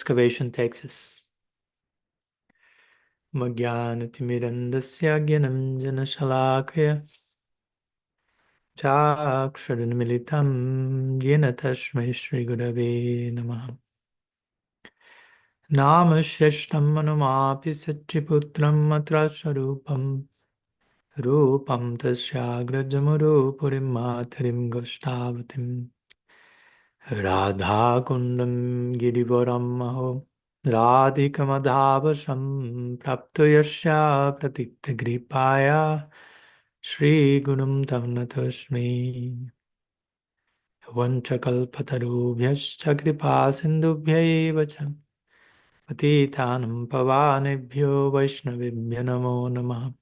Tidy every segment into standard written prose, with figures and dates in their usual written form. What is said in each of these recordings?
excavation takes us. Magyanatimirandasya gyananjana shalakaya chaksharanmilitam yena tasmai Shri Gurave Namaha. Nama Shreshtam Manumapi Satriputram Matra Swarupam Rupam Tasyagrajamurupurim Matarim Goshtavatim Radha Kundam Girivaram Maho Radhikamadhavasam Prapto Yasya Pratitta Gripaya Shri Gurum Tam Natasmi Vanchakalpatarubhyascha Kripa Sindhubhyaiva cha Patitanam Pavanebhyo Vaishnavibhyo Namo Namaha.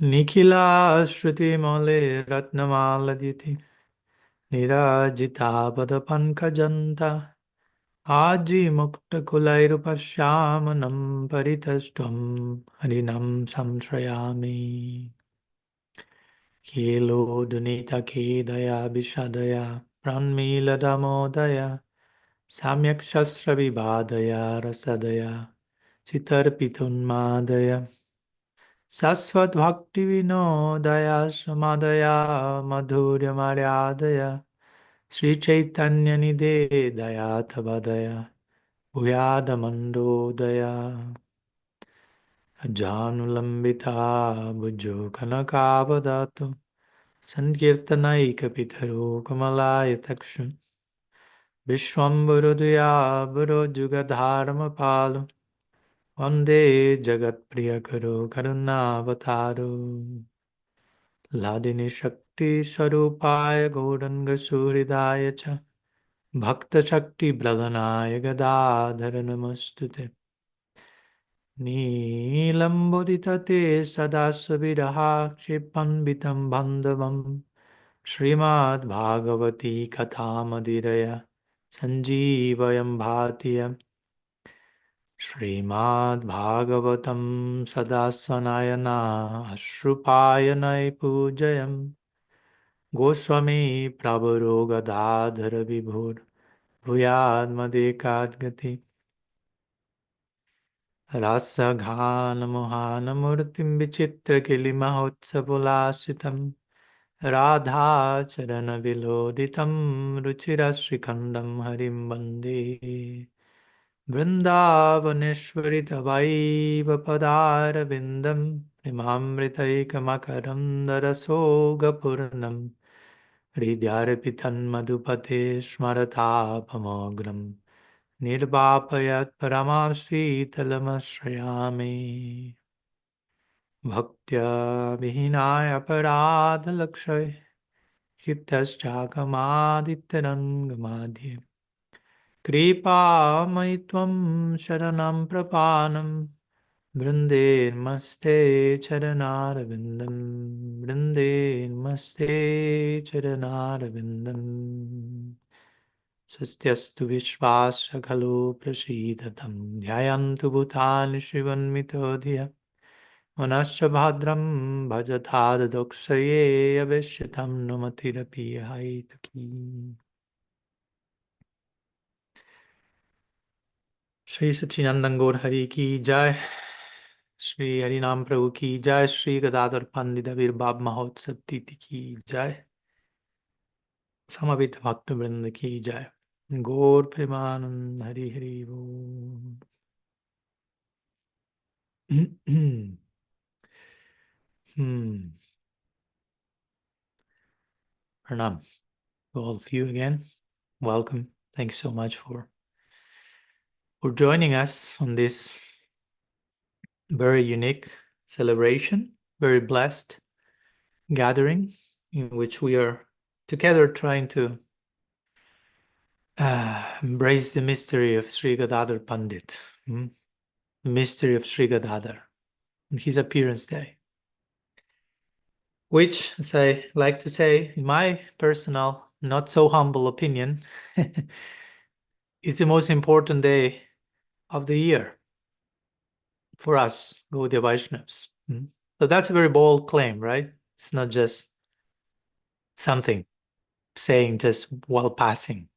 Nikhila Shruti Mole Ratnamalajiti Nirajita Padapankajanta Aji Mukta Kulairupashyamanam Paritastvam Harinam Samshrayami. Kilo Dunita Kedaya Bishadaya Pranmila Damodaya Samyak Shastra Vibhadaya Rasadaya Chitarpitunmadaya Sasvat Bhakti Vinodaya Samadaya Madhurya Maryadaya Sri Chaitanya Nidedaya Tabadaya Bhuyada Mandodaya Janulambita Bhujo Kanakavadatu Sankirtanaika Pitaro Kamalaya Takshu Vishwambarudaya Buro Jugadharma Palu Vande Jagat Priyakaro Karunavataru Ladini Shakti Sarupaya Gauranga Suridaya Cha Bhakta Shakti Pradhanaya Gadadhara Namostute Nilamboditate Sadasaviraha Kshipanvitam Bandhavam Srimad Bhagavati Kathamadhiraya Sanjeevayam Bhatiyam Srimad Bhagavatam Sadasvanayana Ashrupayanai Pujayam Goswami Prabharo Gadadhara Vibhur Bhuyad Madekad Gati Rasa Ghana Mohana Murtim Vichitra Kili Mahotsapulasitam Radha Charana Viloditam Ruchira Srikhandam Harim Bande Vrindavaneshwari Tavaiva Padara Vindam Primamritaikam Daraso Gapurnam Hridyarpitan Madhupate Smaratapamogram Nirbapayat Paramasi Talamasrayami Bhaktya Vihinaya Parada Lakshay Shiptaschakamadityarangamadhyam Kripa Maitvam Sharanam Prapanam Brinde Maste Charanarvindam Brinde Maste Charanarvindam Sastyastu Vishvasya Kalo Prasidatam Dhyayantu Bhutani Shivanmitodhya Manasya Bhadram Bhajatad Doksaye Aveshyatam Namatirapi Haituki. Shri Satchidananda Gaur Hari Ki Jai, Shri Harinam Prabhu Ki Jai, Shri Gadadhara Pandit Avirbhava Mahotsav Titi Ki Jai, Samavita Bhakta Vrinda Ki Jai, Gaur Premanand Hari Hari Bol. Pranam to all of you again. Welcome. Thanks so much for joining us on this very unique celebration, very blessed gathering in which we are together trying to embrace the mystery of Sri Gadadhara Pandit, the mystery of Sri Gadadhara and his appearance day, which, as I like to say, in my personal, not so humble opinion, is the most important day of the year for us, Gaudiya Vaishnavas. So that's a very bold claim, right? It's not just something saying just while passing.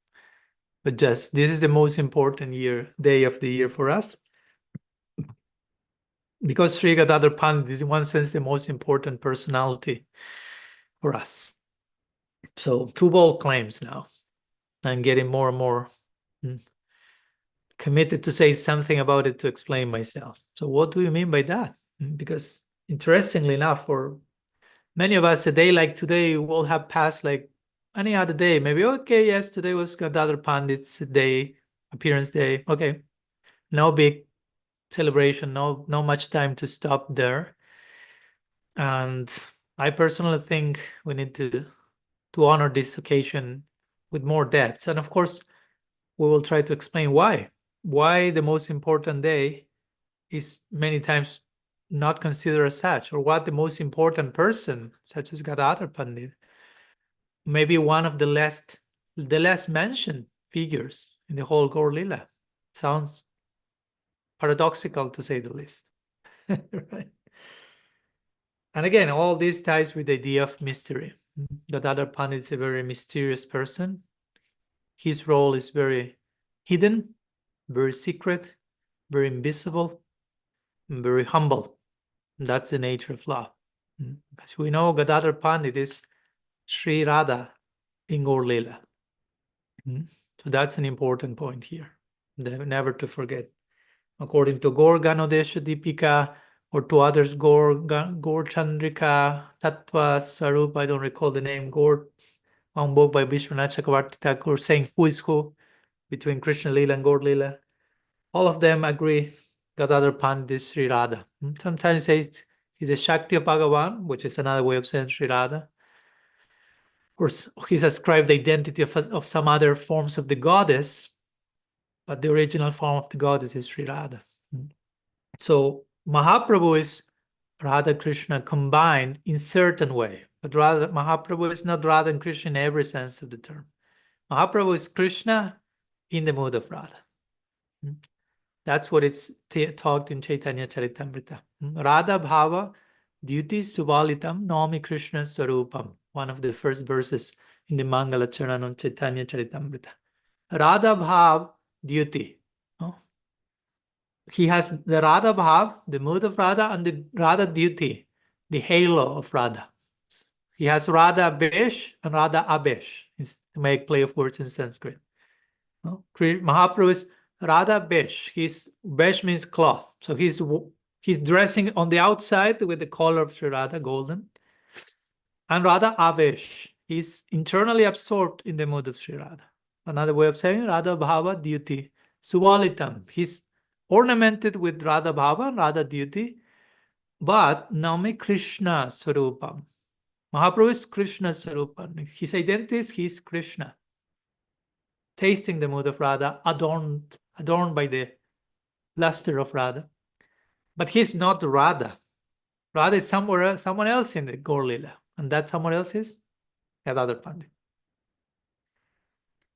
But just this is the most important day of the year for us. Because Sri Gadadhara Pandit is in one sense the most important personality for us. So two bold claims now. I'm getting more and more committed to say something about it to explain myself. So what do you mean by that? Because interestingly enough, for many of us, a day like today will have passed like any other day. Maybe, okay, yes, today was Gadadhara Pandit's day, appearance day. Okay, no big celebration, no much time to stop there. And I personally think we need to honor this occasion with more depth. And of course, we will try to explain why the most important day is many times not considered as such, or what the most important person, such as Gadadhara Pandit, maybe one of the less mentioned figures in the whole Gaura-lila. Sounds paradoxical to say the least. Right? And again, all this ties with the idea of mystery. Gadadhara Pandit is a very mysterious person. His role is very hidden, very secret, very invisible, and very humble. And that's the nature of love. As we know, Gadadhara Pandit is Sri Radha in Gaura-lila. So that's an important point here, never to forget. According to Gaur Ganodesha Deepika, or to others, Gaur Chandrika, Tattva Swarup, I don't recall the name, Gaur, one book by Vishwanath Chakravarti Thakur saying who is who between Krishna Lila and Gaur-lila. All of them agree Gadadhara Pandit is Sri Radha. Sometimes say he's a Shakti of Bhagavan, which is another way of saying Sri Radha. Or he's ascribed the identity of some other forms of the goddess, but the original form of the goddess is Sri Radha. So Mahaprabhu is Radha Krishna combined in certain way, but Mahaprabhu is not Radha and Krishna in every sense of the term. Mahaprabhu is Krishna in the mood of Radha. That's what it's talked in Chaitanya Charitamrita. Radha bhava duty suvalitam nami Krishna sarupam. One of the first verses in the Mangala Charan on Chaitanya Charitamrita. Radha bhav duty. He has the Radha bhav, the mood of Radha, and the Radha duty, the halo of Radha. He has Radha besh and Radha abesh, to make play of words in Sanskrit. Mahaprabhu is Radha besh. Besh means cloth. So he's dressing on the outside with the color of Sri Radha, golden. And Radha avesh. He's internally absorbed in the mood of Sri Radha. Another way of saying Radha bhava duty. Suvalitam. He's ornamented with Radha bhava and Radha duty, but Nami Krishna Swarupam. Mahaprabhu is Krishna Swarupam. His identity is he's Krishna, tasting the mood of Radha, adorned by the luster of Radha. But he's not Radha. Radha is someone else in the Gaura-lila, and that someone else is Gadadhara Pandit.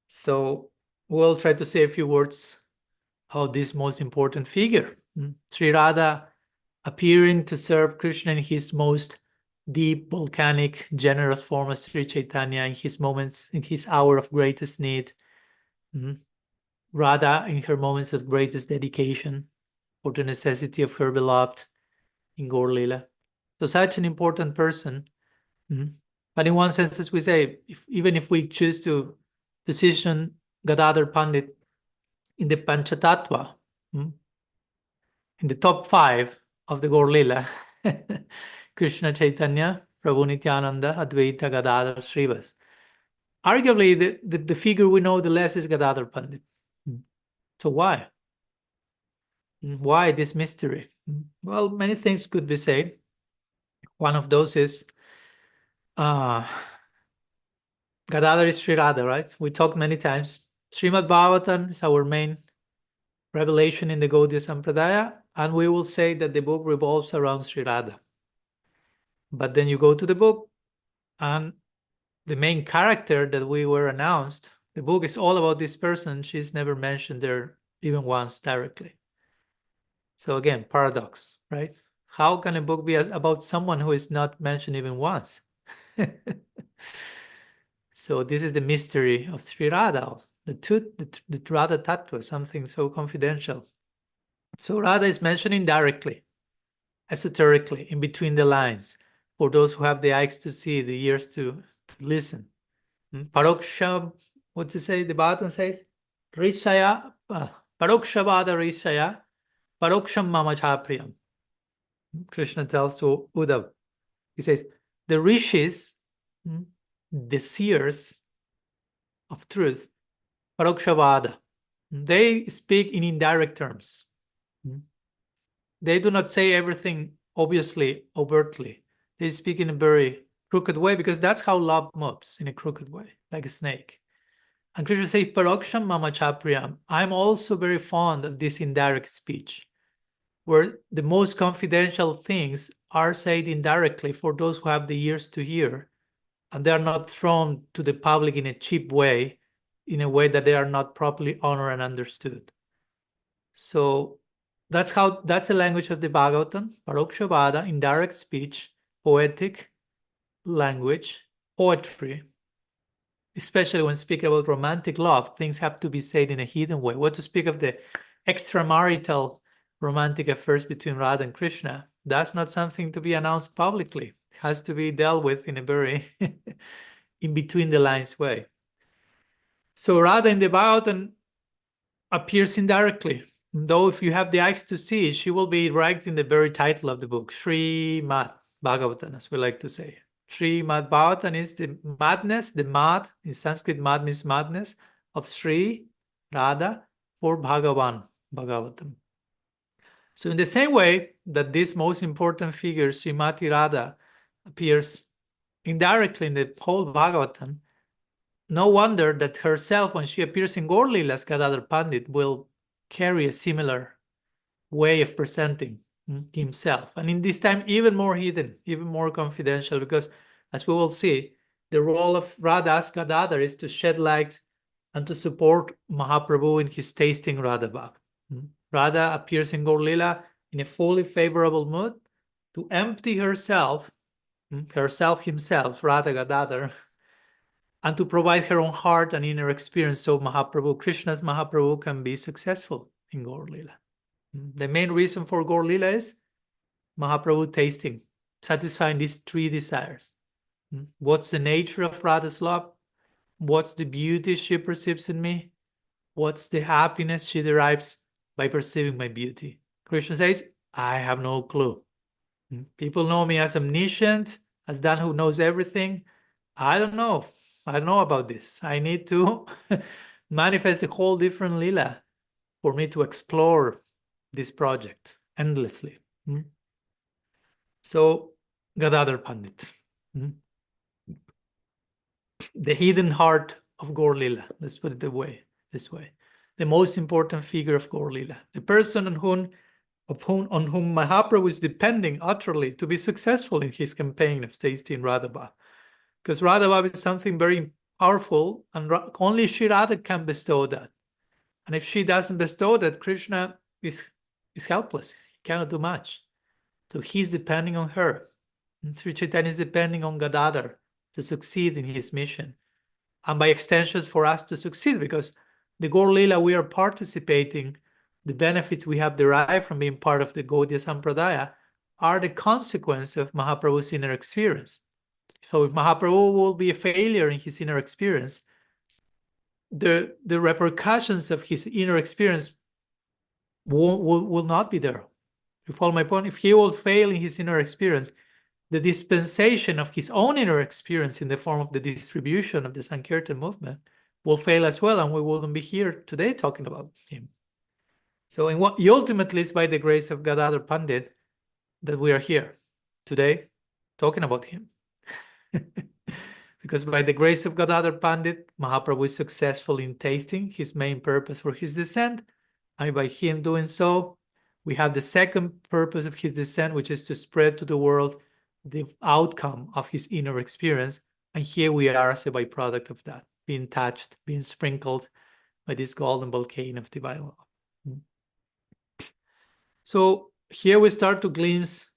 So we'll try to say a few words how this most important figure, Sri Radha, appearing to serve Krishna in his most deep, volcanic, generous form as Sri Chaitanya in his moments, in his hour of greatest need. Radha in her moments of greatest dedication for the necessity of her beloved in Gaura-lila. So such an important person. But in one sense, as we say, even if we choose to position Gadadhara Pandit in the Panchatattva, in the top 5 of the Gaura-lila, Krishna Chaitanya, Prabhu Nityananda, Advaita, Gadadhara, Srivas. Arguably, the figure we know the less is Gadadhara Pandit. So why? Why this mystery? Well, many things could be said. One of those is Gadadhara is Sri Radha, right? We talked many times. Srimad Bhagavatam is our main revelation in the Gaudiya Sampradaya, and we will say that the book revolves around Sri Radha. But then you go to the book, and the main character that we were announced, the book is all about this person. She's never mentioned there even once directly. So again, paradox, right? How can a book be about someone who is not mentioned even once? So this is the mystery of Sri Radha. the Radha Tattva, something so confidential. So Radha is mentioned indirectly, esoterically, in between the lines, for those who have the eyes to see, the ears to listen. Paroksha, what's it say? The Bhagavatam says, Rishaya, Parokshavada Rishaya, Paroksham Mama Chapriyam. Krishna tells to Uddhav, he says, the rishis, the seers of truth, Parokshavada, they speak in indirect terms. They do not say everything obviously, overtly. They speak in a very crooked way, because that's how love moves, in a crooked way, like a snake. And Krishna says, Paroksham Mama Chapriyam. I'm also very fond of this indirect speech, where the most confidential things are said indirectly for those who have the ears to hear, and they are not thrown to the public in a cheap way, in a way that they are not properly honored and understood. So that's the language of the Bhagavatam, Parokshavada, indirect speech, poetic language, poetry. Especially when speaking about romantic love, things have to be said in a hidden way. What to speak of the extramarital romantic affairs between Radha and Krishna? That's not something to be announced publicly. It has to be dealt with in a very in between the lines way. So Radha in the Bhagavatam appears indirectly. Though if you have the eyes to see, she will be ranked in the very title of the book, Srimad Bhagavatam, as we like to say. Srimad Bhagavatam is the madness, the mad, in Sanskrit mad means madness, of Sri Radha for Bhagavan, Bhagavatam. So in the same way that this most important figure, Srimati Radha, appears indirectly in the whole Bhagavatam, no wonder that herself, when she appears in Gaura-lila as Gadadhara Pandit, will carry a similar way of presenting himself. And in this time, even more hidden, even more confidential, because as we will see, the role of Radha as Gadadhara is to shed light and to support Mahaprabhu in his tasting Radha Bhav. Radha appears in Gaura-lila in a fully favorable mood to empty herself, himself, Radha Gadadhara, and to provide her own heart and inner experience so Mahaprabhu, Krishna's Mahaprabhu, can be successful in Gaura-lila. The main reason for Gaura-lila is Mahaprabhu tasting, satisfying these three desires. What's the nature of Radha's love? What's the beauty she perceives in me? What's the happiness she derives by perceiving my beauty? Krishna says, I have no clue. People know me as omniscient, as that who knows everything. I don't know. I don't know about this. I need to manifest a whole different lila for me to explore this project endlessly. So, Gadadhara Pandit, the hidden heart of Gaura-lila, let's put it this way. The most important figure of Gaura-lila, the person on whom Mahaprabhu is depending utterly to be successful in his campaign of tasting Radha Bhav. Because Radha Bhav is something very powerful, and only Shri Radha can bestow that. And if she doesn't bestow that, Krishna is helpless. He cannot do much. So he's depending on her. And Sri Chaitanya is depending on Gadadhara to succeed in his mission. And by extension, for us to succeed, because the Gaura-lila, we are participating, the benefits we have derived from being part of the Gaudiya Sampradaya are the consequence of Mahaprabhu's inner experience. So if Mahaprabhu will be a failure in his inner experience, the repercussions of his inner experience will not be there. You follow my point? If he will fail in his inner experience, the dispensation of his own inner experience in the form of the distribution of the Sankirtan movement will fail as well, and we wouldn't be here today talking about him. So ultimately, it's by the grace of Gadadhara Pandit that we are here today talking about him. Because by the grace of Gadadhara Pandit, Mahaprabhu is successful in tasting his main purpose for his descent, and by him doing so, we have the second purpose of his descent, which is to spread to the world the outcome of his inner experience. And here we are as a byproduct of that, being touched, being sprinkled by this golden volcano of divine love. So here we start to glimpse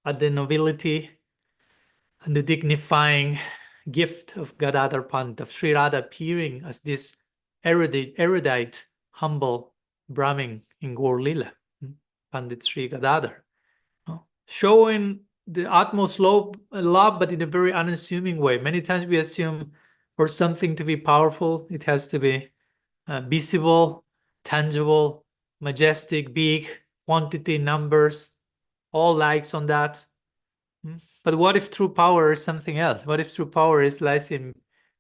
at the nobility and the dignifying gift of Gadadhara Pandit, of Sri Radha appearing as this erudite, humble Brahmin in Gaura-lila, Pandit Sri Gadadhara, showing the utmost love, but in a very unassuming way. Many times we assume for something to be powerful, it has to be visible, tangible, majestic, big, quantity, numbers, all lights on that. But what if true power is something else? What if true power lies in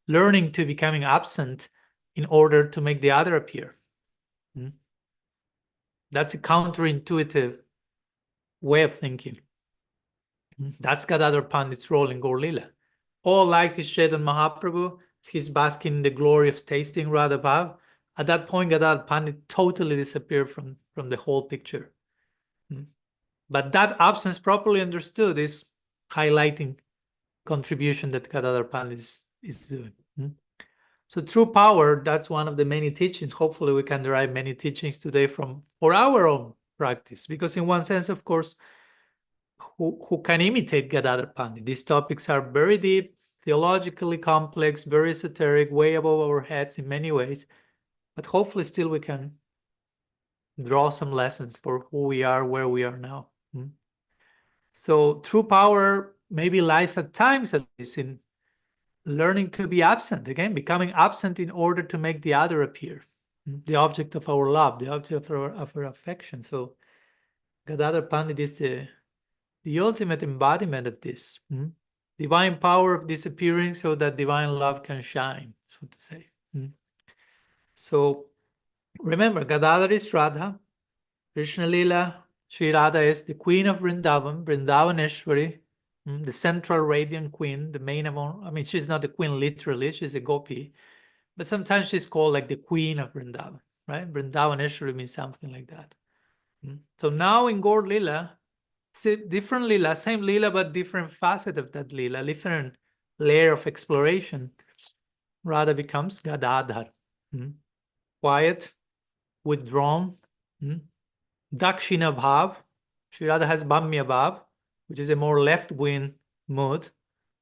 learning to becoming absent in order to make the other appear? That's a counterintuitive way of thinking. That's Gadadhara Pandit's role in Gaura-lila. All light is shed on Mahaprabhu. He's basking in the glory of tasting Radha Bhava. At that point, Gadadhara Pandit totally disappeared from the whole picture. But that absence, properly understood, is highlighting contribution that Gadadhara Pandit is doing. So true power, that's one of the many teachings. Hopefully we can derive many teachings today for our own practice. Because in one sense, of course, who can imitate Gadadhara Pandit? These topics are very deep, theologically complex, very esoteric, way above our heads in many ways. But hopefully still we can draw some lessons for who we are, where we are now. So true power maybe lies at times at least in learning to be absent, again, becoming absent in order to make the other appear, the object of our love, the object of our affection. So Gadadhara Pandit is the ultimate embodiment of this. Divine power of disappearing so that divine love can shine, so to say. So remember, Gadadhara is Radha, Krishna Lila, Sri Radha is the queen of Vrindavan, Vrindavaneshwari, the central radiant queen, the main of all. I mean, she's not a queen literally, she's a gopi, but sometimes she's called like the queen of Vrindavan, right? Vrindavaneshwari means something like that. So now in Gaura-lila, different lila, same lila, but different facet of that lila, different layer of exploration. Radha becomes Gadadhar, quiet, withdrawn, Dakshina Bhav. Sri Radha has Bhamya Bhav, which is a more left-wing mood.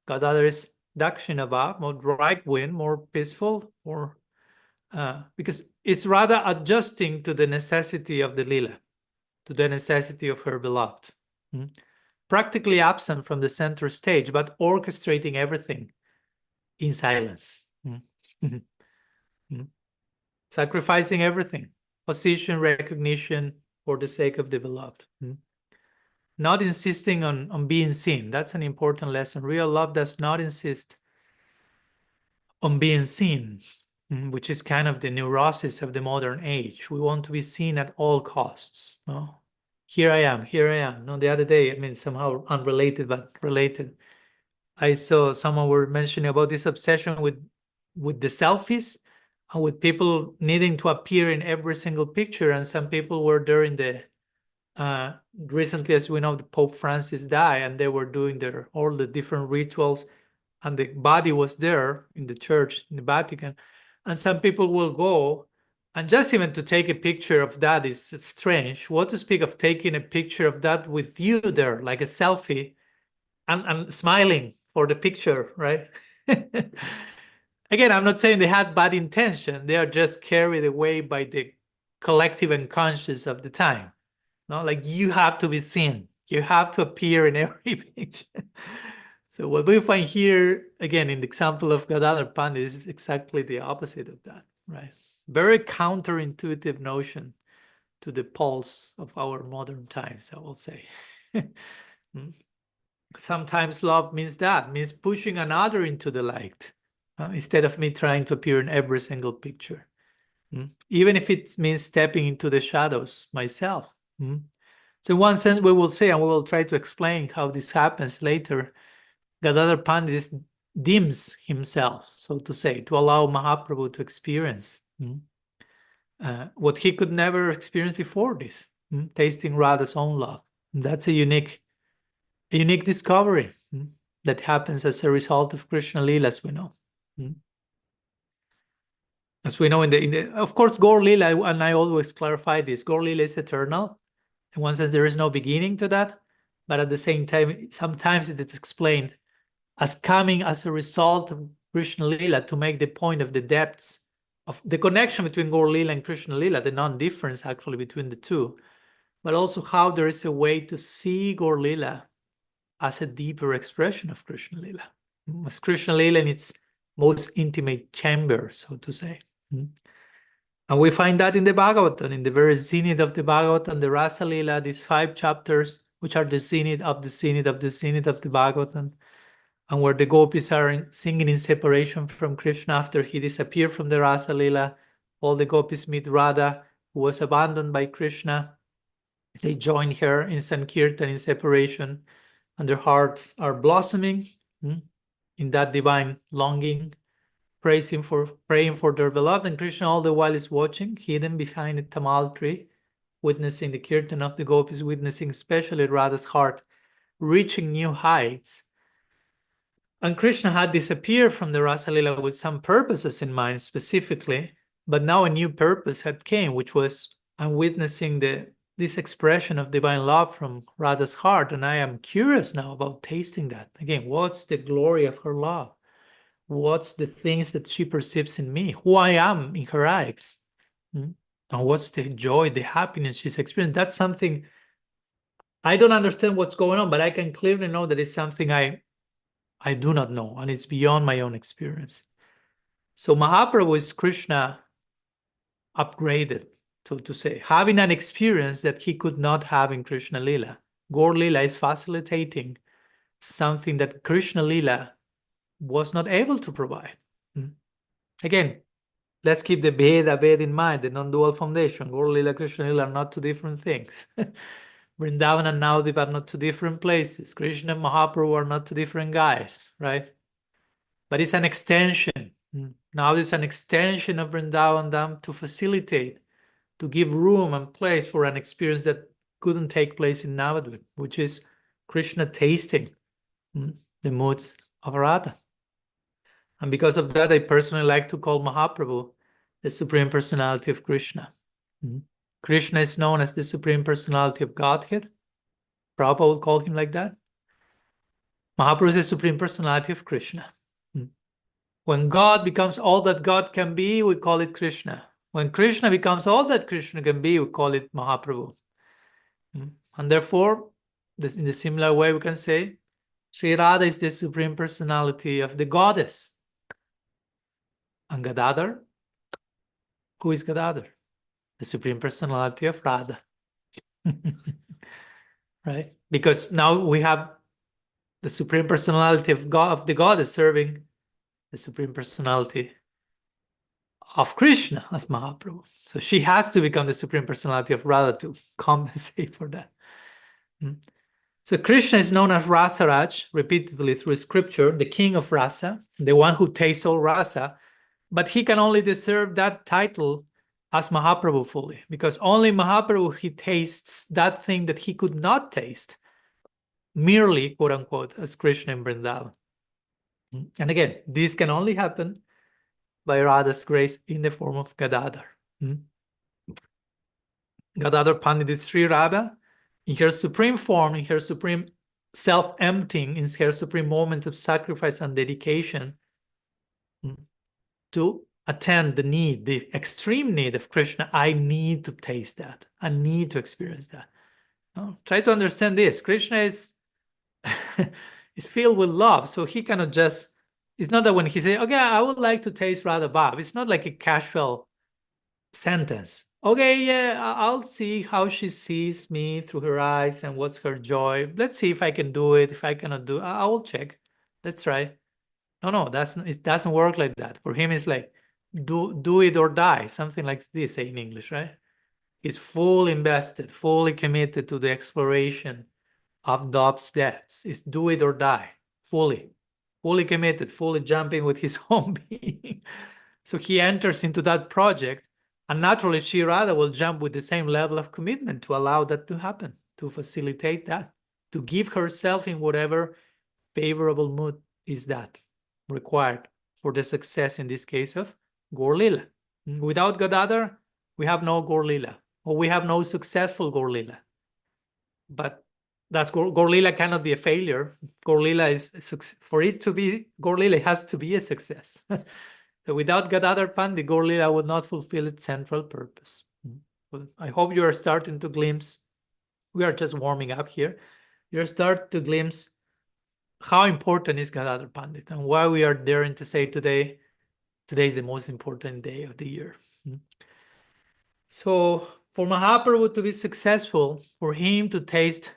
Gadadhar is Dakshina Bhav, more right-wing, more peaceful, more because it's rather adjusting to the necessity of the lila, to the necessity of her beloved. Practically absent from the center stage, but orchestrating everything in silence. Sacrificing everything, position, recognition, for the sake of the beloved. Not insisting on being seen. That's an important lesson. Real love does not insist on being seen, which is kind of the neurosis of the modern age. We want to be seen at all costs. No? Here I am. No, the other day, I mean, somehow unrelated, but related. I saw someone were mentioning about this obsession with the selfies and with people needing to appear in every single picture. And some people were there in the recently, as we know, the Pope Francis died, and they were doing all the different rituals, and the body was there in the church in the Vatican, and some people will go, and just even to take a picture of that is strange. What to speak of taking a picture of that with you there, like a selfie, and smiling for the picture, right? Again, I'm not saying they had bad intention. They are just carried away by the collective unconscious of the time. No, like you have to be seen. You have to appear in every picture. So what we find here, again, in the example of Gadadhara Pandit, is exactly the opposite of that, right? Very counterintuitive notion to the pulse of our modern times, I will say. Sometimes love means pushing another into the light, instead of me trying to appear in every single picture. Even if it means stepping into the shadows myself. So in one sense, we will say, and we will try to explain how this happens later, Gadadhara Pandit dims himself, so to say, to allow Mahaprabhu to experience what he could never experience before this, tasting Radha's own love. And that's a unique discovery that happens as a result of Krishna Lila, as we know. As we know, of course, Gaura-lila, and I always clarify this, Gaura-lila is eternal. In one sense, there is no beginning to that, but at the same time, sometimes it is explained as coming as a result of Krishna Lila to make the point of the depths of the connection between Gaura-lila and Krishna-lila, the non-difference actually between the two, but also how there is a way to see Gaura-lila as a deeper expression of Krishna-lila, as Krishna-lila in its most intimate chamber, so to say. And we find that in the Bhagavatam, in the very zenith of the Bhagavatam, the Rasa-lila, these 5 chapters, which are the zenith of the zenith of the zenith of the Bhagavatam, and where the gopis are singing in separation from Krishna after he disappeared from the Rasa-lila. All the gopis meet Radha, who was abandoned by Krishna. They join her in Sankirtan in separation, and their hearts are blossoming in that divine longing, praying for their beloved. And Krishna all the while is watching, hidden behind a tamal tree, witnessing the kirtan of the gopis, witnessing especially Radha's heart reaching new heights. And Krishna had disappeared from the Rasa-lila with some purposes in mind specifically, but now a new purpose had came, which was, I'm witnessing this expression of divine love from Radha's heart, and I am curious now about tasting that. Again, what's the glory of her love? What's the things that she perceives in me? Who I am in her eyes? And what's the joy, the happiness she's experiencing? That's something I don't understand what's going on, but I can clearly know that it's something I do not know, and it's beyond my own experience. So Mahaprabhu is Krishna upgraded, so to say, having an experience that he could not have in Krishna Lila. Gaura-lila is facilitating something that Krishna Lila was not able to provide. Again, let's keep the Bheda in mind, the non-dual foundation. Gaura-lila, Krishna Lila are not 2 different things. Vrindavan and Navadvip are not 2 different places. Krishna and Mahaprabhu are not 2 different guys, right? But it's an extension. Now it's an extension of Vrindavan Dham to facilitate, to give room and place for an experience that couldn't take place in Navadvip, which is Krishna tasting the moods of Radha. And because of that, I personally like to call Mahaprabhu the Supreme Personality of Krishna. Krishna is known as the Supreme Personality of Godhead. Prabhupada would call him like that. Mahaprabhu is the Supreme Personality of Krishna. When God becomes all that God can be, we call it Krishna. When Krishna becomes all that Krishna can be, we call it Mahaprabhu. And therefore, in the similar way, we can say, Sri Radha is the Supreme Personality of the Goddess. And Gadadhara, who is Gadadhara? The Supreme Personality of Radha. Right? Because now we have the Supreme Personality of the Goddess serving the Supreme Personality of Krishna as Mahaprabhu. So she has to become the Supreme Personality of Radha to compensate for that. So Krishna is known as Rasaraj repeatedly through scripture, the king of rasa, the one who tastes all rasa, but he can only deserve that title as Mahaprabhu fully, because only Mahaprabhu, he tastes that thing that he could not taste merely, quote unquote, as Krishna in Vrindavan. And again, this can only happen by Radha's grace in the form of Gadadhara. Gadadhara Pandit is Sri Radha in her supreme form, in her supreme self-emptying, in her supreme moment of sacrifice and dedication to attend the need, the extreme need of Krishna. I need to taste that. I need to experience that. Try to understand this. Krishna is filled with love, so he cannot just, it's not that when he says, okay, I would like to taste Radha Bhav, it's not like a casual sentence. Okay, yeah, I'll see how she sees me through her eyes and what's her joy. Let's see if I can do it. If I cannot do it, I will check. Let's try. No, it doesn't work like that. For him, it's like, do it or die, something like this, say in English, right? He's fully invested, fully committed to the exploration of Dobbs' depths. It's do it or die, fully committed, fully jumping with his whole being. So he enters into that project, and naturally Sri Radha will jump with the same level of commitment to allow that to happen, to facilitate that, to give herself in whatever favorable mood is that required for the success, in this case, of Gaura-lila. Without Gadadhara, we have no Gaura-lila, or we have no successful Gaura-lila. But that's Gaura-lila cannot be a failure. Gaura-lila is, for it to be Gaura-lila, it has to be a success. So without Gadadhara Pandit, Gaura-lila would not fulfill its central purpose. Well, I hope you are starting to glimpse. We are just warming up here. You're starting to glimpse how important is Gadadhara Pandit and why we are daring to say today is the most important day of the year. So for Mahaprabhu to be successful, for him to taste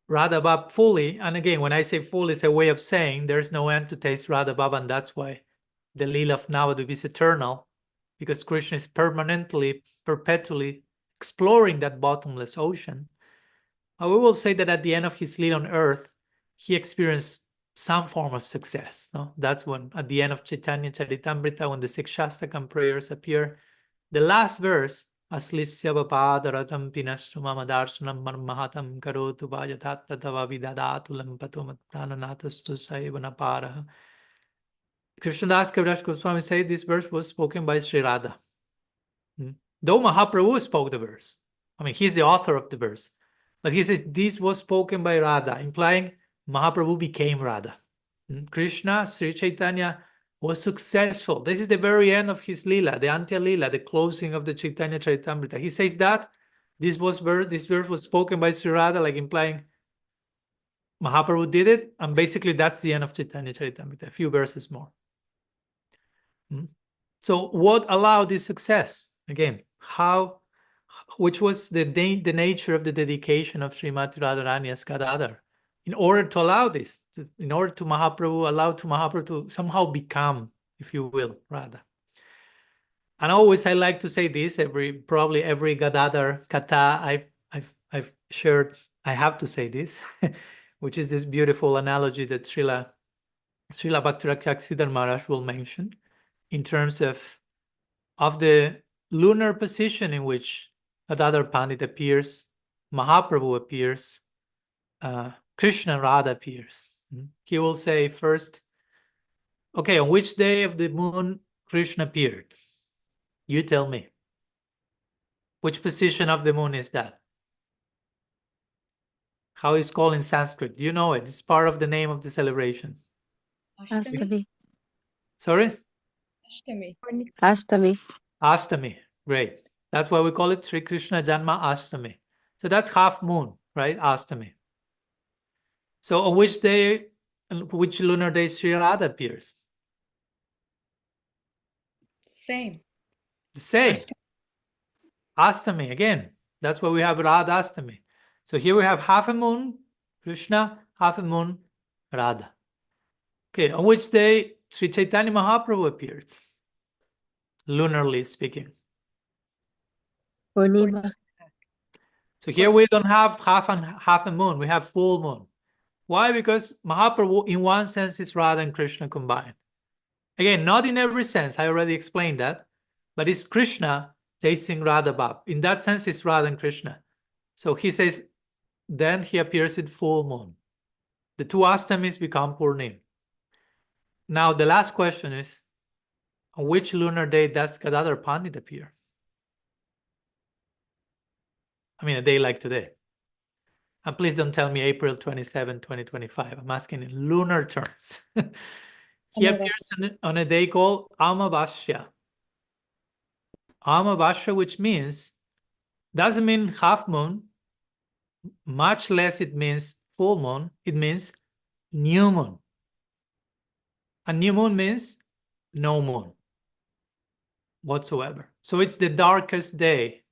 Radha Bhav fully, and again, when I say full, it's a way of saying there's no end to taste Radha Bhav, and that's why the Lila of Navadvip is eternal, because Krishna is perpetually exploring that bottomless ocean. And we will say that at the end of his Lila on earth, he experienced some form of success. No? That's when, at the end of Chaitanya Charitamrita, when the six Shastakam prayers appear, the last verse, Aslisya Vapadaratam Pinastumamadarshanam Mahatam Karotu Vajatatta Tava Vidadatu Lampatum Prananatastu Saivanaparaha. Krishnadas Kaviraj Goswami said this verse was spoken by Sri Radha. Though Mahaprabhu spoke the verse, I mean, he's the author of the verse, but he says this was spoken by Radha, implying Mahaprabhu became Radha. Krishna, Sri Chaitanya, was successful. This is the very end of his Lila, the Antya Lila, the closing of the Chaitanya Charitamrita. He says that this verse was spoken by Sri Radha, like implying Mahaprabhu did it, and basically that's the end of Chaitanya Charitamrita, a few verses more. So what allowed this success? Again, which was the nature of the dedication of Srimati Radharani as Gadadhar? In order to allow this, in order to Mahaprabhu to somehow become, if you will, Radha. And always I like to say this, probably every Gadadhar Katha I've shared, I have to say this, which is this beautiful analogy that Srila Bhakti-Rakshaksidhar Maharaj will mention in terms of the lunar position in which Gadadhara Pandit appears, Mahaprabhu appears, Krishna and Radha appears. He will say first, okay, on which day of the moon Krishna appeared? You tell me. Which position of the moon is that? How is it called in Sanskrit? You know it. It's part of the name of the celebration. Ashtami. Sorry? Ashtami. Ashtami. Ashtami. Great. That's why we call it Sri Krishna Janma Ashtami. So that's half moon, right? Ashtami. So on which day, which lunar day Sri Radha appears? Same. The same. Ashtami, again. That's why we have Radha Ashtami. So here we have half a moon, Krishna, half a moon, Radha. Okay, on which day Sri Chaitanya Mahaprabhu appears? Lunarly speaking. Purnima. So here we don't have half a moon, we have full moon. Why? Because Mahaprabhu, in one sense, is Radha and Krishna combined. Again, not in every sense, I already explained that, but it's Krishna tasting Radha Bhav. In that sense, it's Radha and Krishna. So he says, then he appears in full moon. The two Ashtamis become Purnim. Now, the last question is, on which lunar day does Gadadhara Pandit appear? I mean, a day like today. And please don't tell me April 27, 2025. I'm asking in lunar terms. He appears on a day called Amavasya. Amavasya, which means, doesn't mean half moon, much less it means full moon, it means new moon. And new moon means no moon whatsoever. So it's the darkest day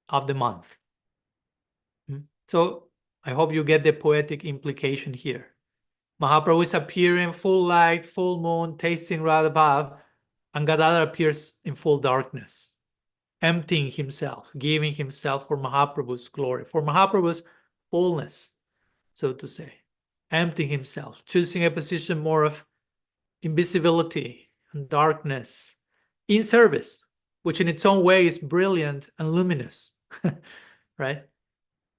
of the month. So I hope you get the poetic implication here. Mahaprabhu is appearing full light, full moon, tasting Radha Bhav, and Gadadhara appears in full darkness, emptying himself, giving himself for Mahaprabhu's glory, for Mahaprabhu's fullness, so to say, emptying himself, choosing a position more of invisibility and darkness in service, which in its own way is brilliant and luminous, right?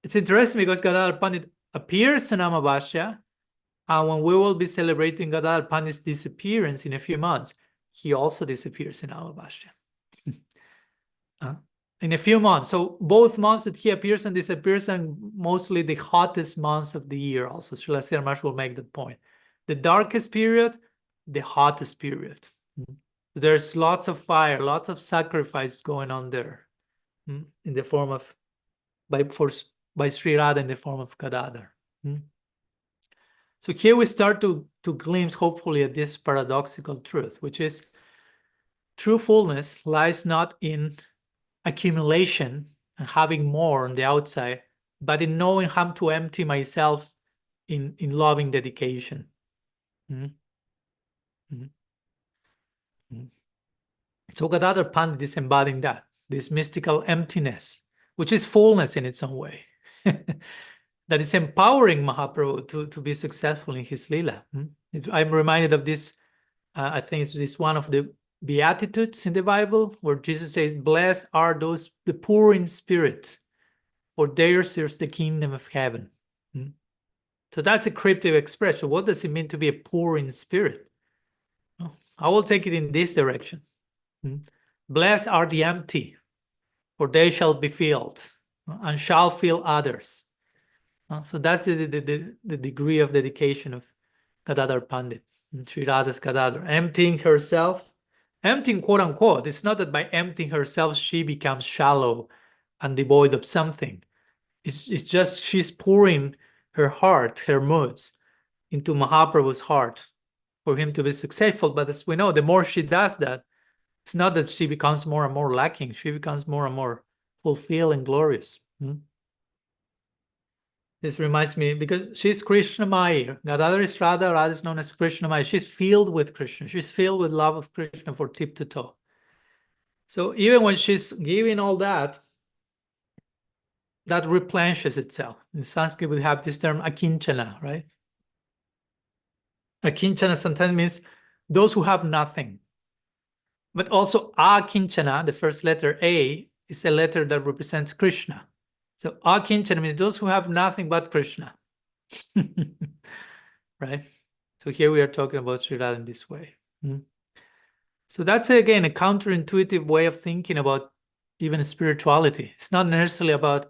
It's interesting because Gadadhara Pandit appears in Amavasya, and when we will be celebrating Gadadhara Pandit's disappearance in a few months, he also disappears in Amavasya. In a few months. So both months that he appears and disappears, and mostly the hottest months of the year also. Srila Sridhar will make that point. The darkest period, the hottest period. So there's lots of fire, lots of sacrifice going on there, in the form of by Sri Radha in the form of Gadadhara. So here we start to glimpse, hopefully, at this paradoxical truth, which is true fullness lies not in accumulation and having more on the outside, but in knowing how to empty myself in loving dedication. So Gadadhara Pandit is embodying that, this mystical emptiness, which is fullness in its own way, that is empowering Mahaprabhu to be successful in his lila. I'm reminded of this, I think it's this one of the Beatitudes in the Bible, where Jesus says, "Blessed are those, the poor in spirit, for theirs is the kingdom of heaven." So that's a cryptic expression. What does it mean to be a poor in spirit? I will take it in this direction. Blessed are the empty, for they shall be filled, and shall fill others. So that's the degree of dedication of Gadadhara Pandit, Sri Radha's Gadadhara, emptying herself, emptying quote unquote. It's not that by emptying herself she becomes shallow and devoid of something. It's just she's pouring her heart, her moods, into Mahaprabhu's heart for him to be successful. But as we know, the more she does that, it's not that she becomes more and more lacking. She becomes more and more fulfilled and glorious. This reminds me, because she's Krishna Maya. Gadadhara is Radha, Radha is known as Krishna Maya. She's filled with Krishna. She's filled with love of Krishna from tip to toe. So even when she's giving all that, that replenishes itself. In Sanskrit, we have this term akinchana, right? Akinchana sometimes means those who have nothing. But also akinchana, the first letter A, is a letter that represents Krishna. So akinchana means those who have nothing but Krishna. Right? So here we are talking about Sri Radha in this way. So that's, again, a counterintuitive way of thinking about even spirituality. It's not necessarily about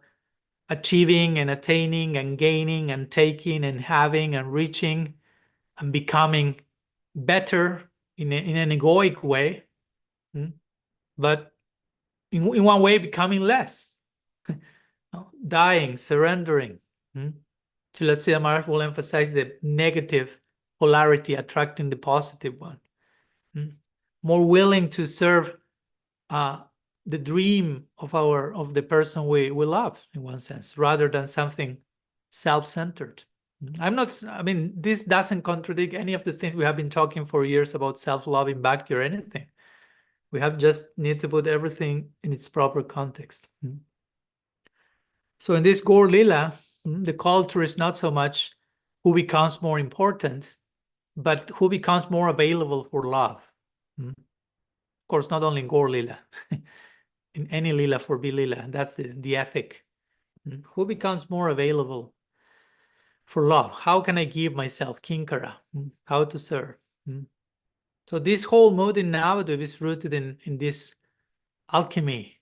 achieving and attaining and gaining and taking and having and reaching and becoming better in an egoic way, but in one way becoming less, dying, surrendering. Srila Sridhar Maharaj will emphasize the negative polarity attracting the positive one. More willing to serve the dream of the person we love, in one sense, rather than something self-centered. This doesn't contradict any of the things we have been talking for years about self-loving bhakti or anything. We have just need to put everything in its proper context. So in this Gaura-lila, the culture is not so much who becomes more important, but who becomes more available for love. Of course, not only in Gaura-lila, in any lila for lila, that's the ethic. Who becomes more available for love? How can I give myself kinkara? How to serve? So this whole mood in Navadvipa is rooted in this alchemy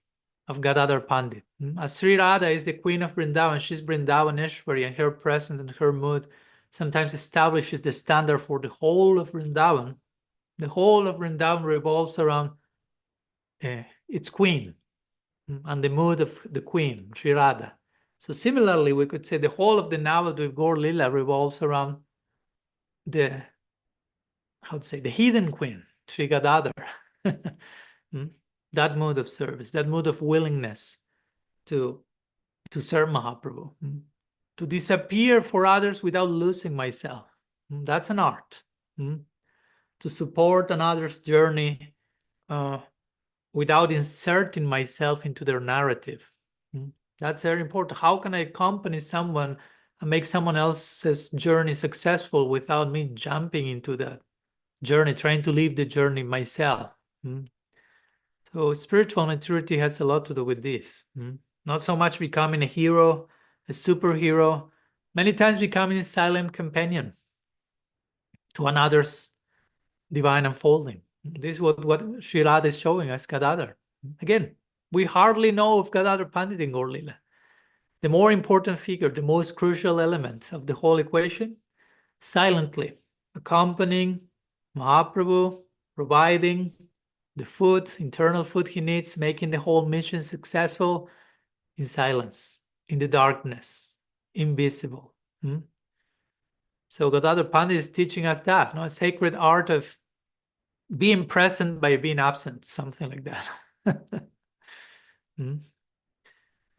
of Gadadhara Pandit. As Sri Radha is the queen of Vrindavan, she's Vrindavaneshwari, and her presence and her mood sometimes establishes the standard for the whole of Vrindavan. The whole of Vrindavan revolves around its queen and the mood of the queen, Sri Radha. So similarly, we could say the whole of the Navadvipa Gaura-lila revolves around the hidden queen, Sri Gadadhara. That mood of service, that mood of willingness to serve Mahaprabhu, to disappear for others without losing myself. That's an art. To support another's journey without inserting myself into their narrative. That's very important. How can I accompany someone and make someone else's journey successful without me jumping into that journey, trying to live the journey myself? So spiritual maturity has a lot to do with this. Not so much becoming a hero, a superhero, many times becoming a silent companion to another's divine unfolding. This is what Sri Radha is showing us, Gadadhara. Again, we hardly know of Gadadhara Pandit in Gaura-lila. The more important figure, the most crucial element of the whole equation, silently accompanying Mahaprabhu, providing, the food, internal food he needs, making the whole mission successful in silence, in the darkness, invisible. So Gadadhara Pandit is teaching us that, a sacred art of being present by being absent, something like that.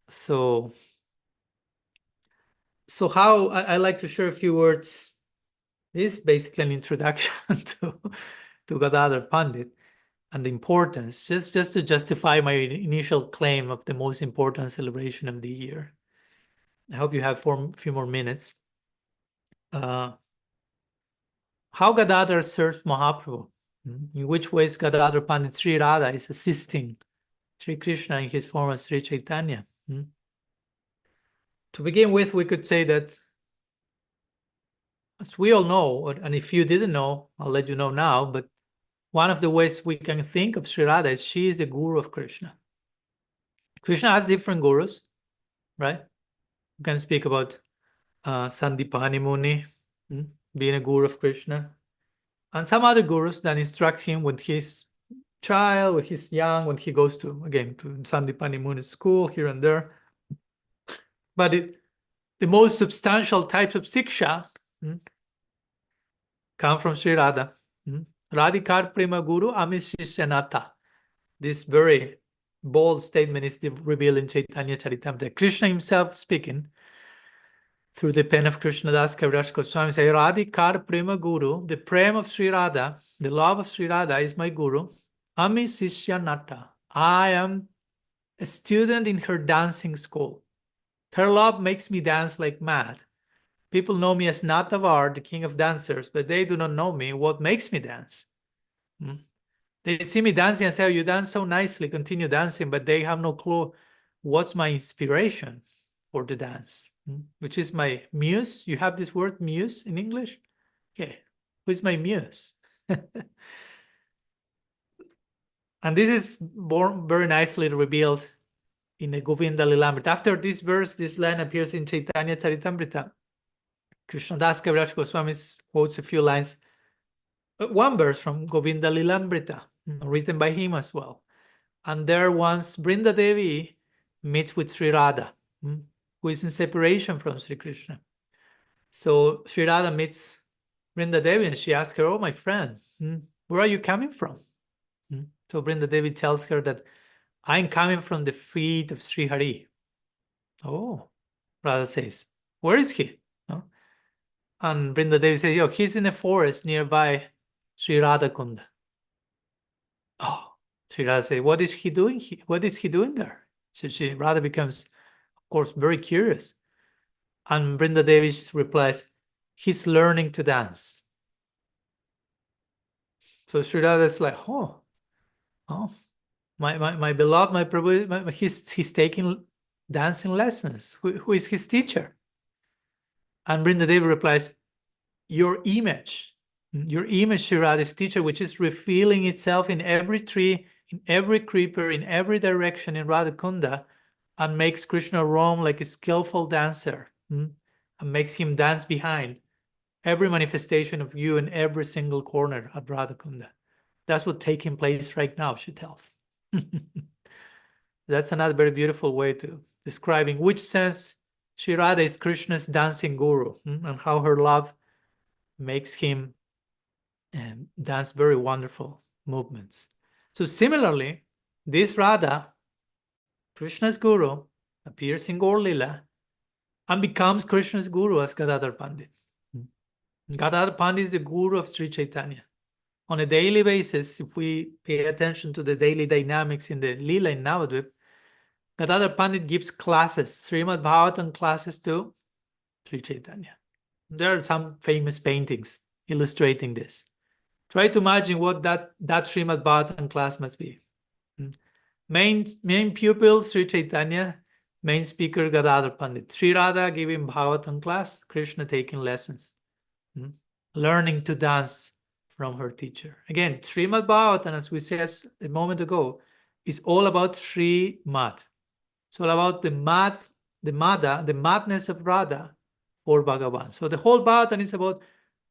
So how I like to share a few words. This is basically an introduction to Gadadhara Pandit and the importance, just to justify my initial claim of the most important celebration of the year. I hope you have a few more minutes. How Gadadhara serves Mahaprabhu. In which ways Gadadhara Pandit Sri Radha is assisting Sri Krishna in his form as Sri Chaitanya. To begin with, we could say that, as we all know, and if you didn't know, I'll let you know now, but one of the ways we can think of Sri Radha is she is the guru of Krishna. Krishna has different gurus, right? You can speak about Sandipani Muni being a guru of Krishna, and some other gurus that instruct him when he's child, when he's young, when he goes to Sandipani Muni's school here and there. But the most substantial types of siksha come from Sri Radha. Radhikar Prema Guru Amishisyanata. This very bold statement is revealed in Chaitanya Charitamrita. Krishna himself speaking through the pen of Krishnadas Kaviraj Goswami says, Radhikar Prema Guru, the prema of Sri Radha, the love of Sri Radha is my guru. Amishisyanata. I am a student in her dancing school. Her love makes me dance like mad. People know me as Natavar, the king of dancers, but they do not know me, what makes me dance. They see me dancing and say, oh, you dance so nicely, continue dancing, but they have no clue what's my inspiration for the dance, which is my muse. You have this word muse in English? Okay, who is my muse? And this is very nicely revealed in the Govinda-lila. After this verse, this line appears in Chaitanya Charitamrita. Krishnadas Kaviraj Goswami quotes a few lines, one verse from Govinda-lilamrita, written by him as well. And there once Brinda Devi meets with Sri Radha, who is in separation from Sri Krishna. So Sri Radha meets Brinda Devi and she asks her, oh, my friend, where are you coming from? So Brinda Devi tells her that I'm coming from the feet of Sri Hari. Oh, Radha says, where is he? And Brinda Devi says, oh, he's in a forest nearby Sri Radha Kunda. Oh, Sri Radha says, what is he doing? What is he doing there? So Radha becomes, of course, very curious. And Brinda Devi replies, he's learning to dance. So Sri Radha is like, oh, my beloved, my Prabhu, he's taking dancing lessons. Who is his teacher? And Brinda Devi replies, your image, Sri Radha's teacher, which is revealing itself in every tree, in every creeper, in every direction in Radha Kunda, and makes Krishna roam like a skillful dancer, and makes him dance behind every manifestation of you in every single corner at Radha Kunda. That's what's taking place right now, she tells. That's another very beautiful way to describe in which sense Sri Radha is Krishna's dancing guru, and how her love makes him dance very wonderful movements. So similarly, this Radha, Krishna's guru, appears in Gaura-lila and becomes Krishna's guru as Gadadhara Pandit. Gadadhara Pandit is the guru of Sri Chaitanya. On a daily basis, if we pay attention to the daily dynamics in the Lila in Navadvip, Gadadhara Pandit gives classes, Srimad Bhagavatam classes to Sri Chaitanya. There are some famous paintings illustrating this. Try to imagine what that Srimad Bhagavatam class must be. Main pupil, Sri Chaitanya. Main speaker, Gadadhara Pandit. Sri Radha giving Bhagavatam class, Krishna taking lessons. Learning to dance from her teacher. Again, Srimad Bhagavatam, as we said a moment ago, is all about Sri Mad. It's all about the madness of Radha for Bhagavan. So the whole Bhagavatam is about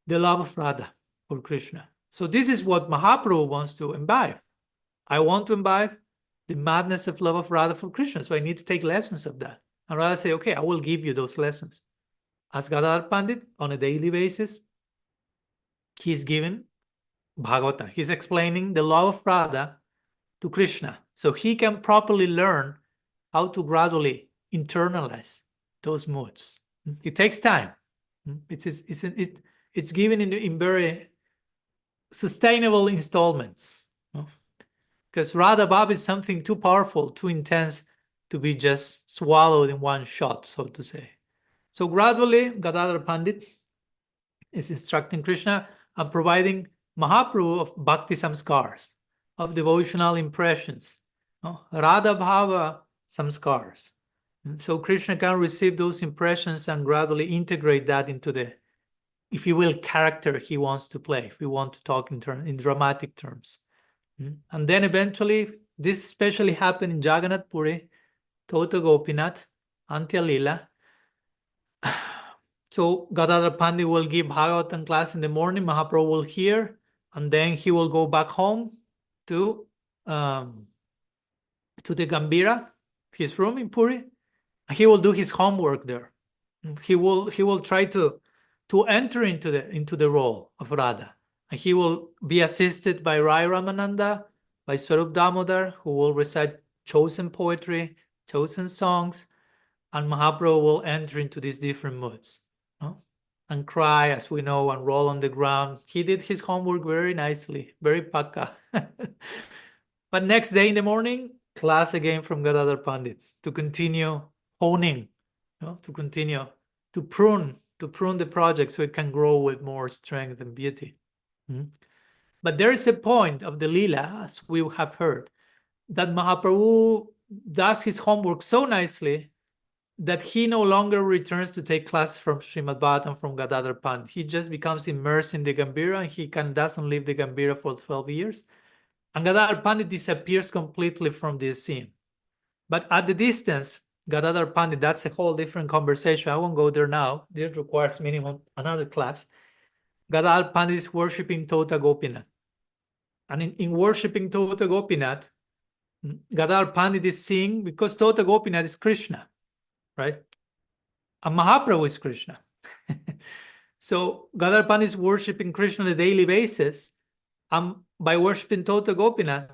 the love of Radha for Krishna. So this is what Mahaprabhu wants to imbibe. I want to imbibe the madness of love of Radha for Krishna, so I need to take lessons of that. And Radha say, okay, I will give you those lessons. As Gadadhara Pandit, on a daily basis, he's giving Bhagavatam. He's explaining the love of Radha to Krishna, so he can properly learn how to gradually internalize those moods. It takes time. It's given in very sustainable installments. Because Radha Bhava is something too powerful, too intense to be just swallowed in one shot, so to say. So gradually, Gadadhara Pandit is instructing Krishna and providing Mahaprabhu of bhakti samskars, of devotional impressions, Radha Bhava samskars. So Krishna can receive those impressions and gradually integrate that into the, if you will, character he wants to play, if we want to talk in dramatic terms. And then eventually, this especially happened in Jagannath Puri, Tota Gopinath, Antya Lila. So Gadadhara Pandit will give Bhagavatam class in the morning, Mahaprabhu will hear, and then he will go back home to the Gambira, his room in Puri. He will do his homework there. He will try to enter into the role of Radha. And he will be assisted by Rai Ramananda, by Swarup Damodar, who will recite chosen poetry, chosen songs, and Mahaprabhu will enter into these different moods, and cry, as we know, and roll on the ground. He did his homework very nicely, very pakka. But next day in the morning, class again from Gadadhara Pandit to continue honing, to continue to prune the project so it can grow with more strength and beauty. But there is a point of the Lila, as we have heard, that Mahaprabhu does his homework so nicely that he no longer returns to take classes from Srimad Bhagavatam from Gadadhara Pandit. He just becomes immersed in the Gambira, and he doesn't leave the Gambira for 12 years. And Gadadhara Pandit disappears completely from the scene. But at the distance, Gadadhara Pandit, that's a whole different conversation. I won't go there now. This requires minimum another class. Gadadhara Pandit is worshipping Tota Gopinath. And in worshipping Tota Gopinath, Gadadhara Pandit is seeing, because Tota Gopinath is Krishna, right? And Mahaprabhu is Krishna. So Gadadhara Pandit is worshipping Krishna on a daily basis. And by worshipping Tota Gopinath,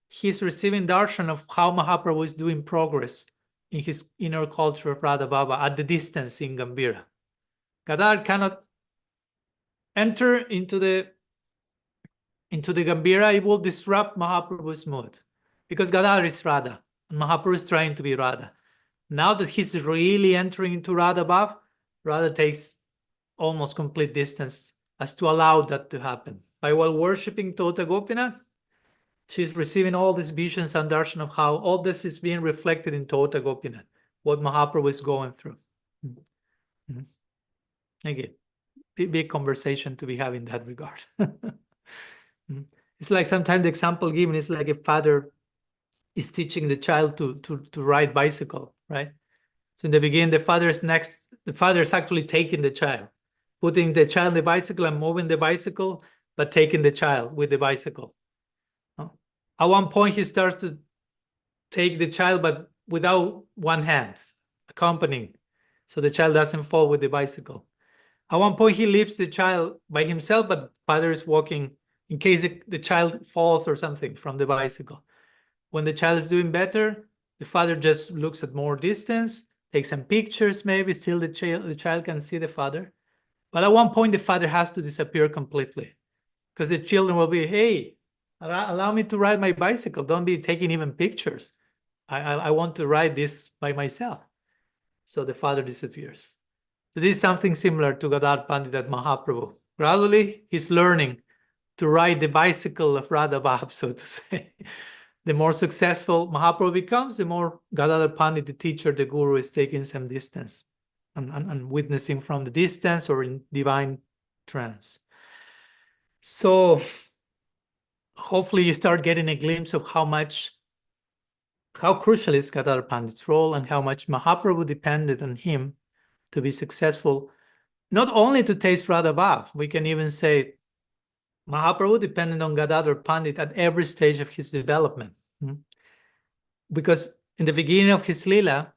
he's receiving darshan of how Mahaprabhu is doing progress in his inner culture of Radha Bhava at the distance in Gambira. Gadadhara cannot enter into the Gambira. It will disrupt Mahaprabhu's mood, because Gadadhara is Radha and Mahaprabhu is trying to be Radha. Now that he's really entering into Radha Bhav, Radha takes almost complete distance as to allow that to happen. By while worshipping Tota Gopinath, she's receiving all these visions and darshan of how all this is being reflected in Tota Gopinath, what Mahaprabhu is going through. Again, big conversation to be having in that regard. It's like sometimes the example given is like a father is teaching the child to ride bicycle, right? So in the beginning, the father is actually taking the child, putting the child on the bicycle and moving the bicycle, but taking the child with the bicycle. At one point, he starts to take the child, but without one hand, accompanying, so the child doesn't fall with the bicycle. At one point, he leaves the child by himself, but father is walking in case the child falls or something from the bicycle. When the child is doing better, the father just looks at more distance, takes some pictures, maybe still the child can see the father. But at one point, the father has to disappear completely, because the children will be, hey, allow me to ride my bicycle. Don't be taking even pictures. I want to ride this by myself. So the father disappears. So this is something similar to Gadadhara Pandit at Mahaprabhu. Gradually, he's learning to ride the bicycle of Radha Bhav, so to say. The more successful Mahaprabhu becomes, the more Gadadhara Pandit, the teacher, the guru, is taking some distance and witnessing from the distance or in divine trance. So hopefully you start getting a glimpse of how crucial is Gadadhara Pandit's role and how much Mahaprabhu depended on him to be successful, not only to taste Radha Bhav, we can even say Mahaprabhu depended on Gadadhara Pandit at every stage of his development. Because in the beginning of his Leela,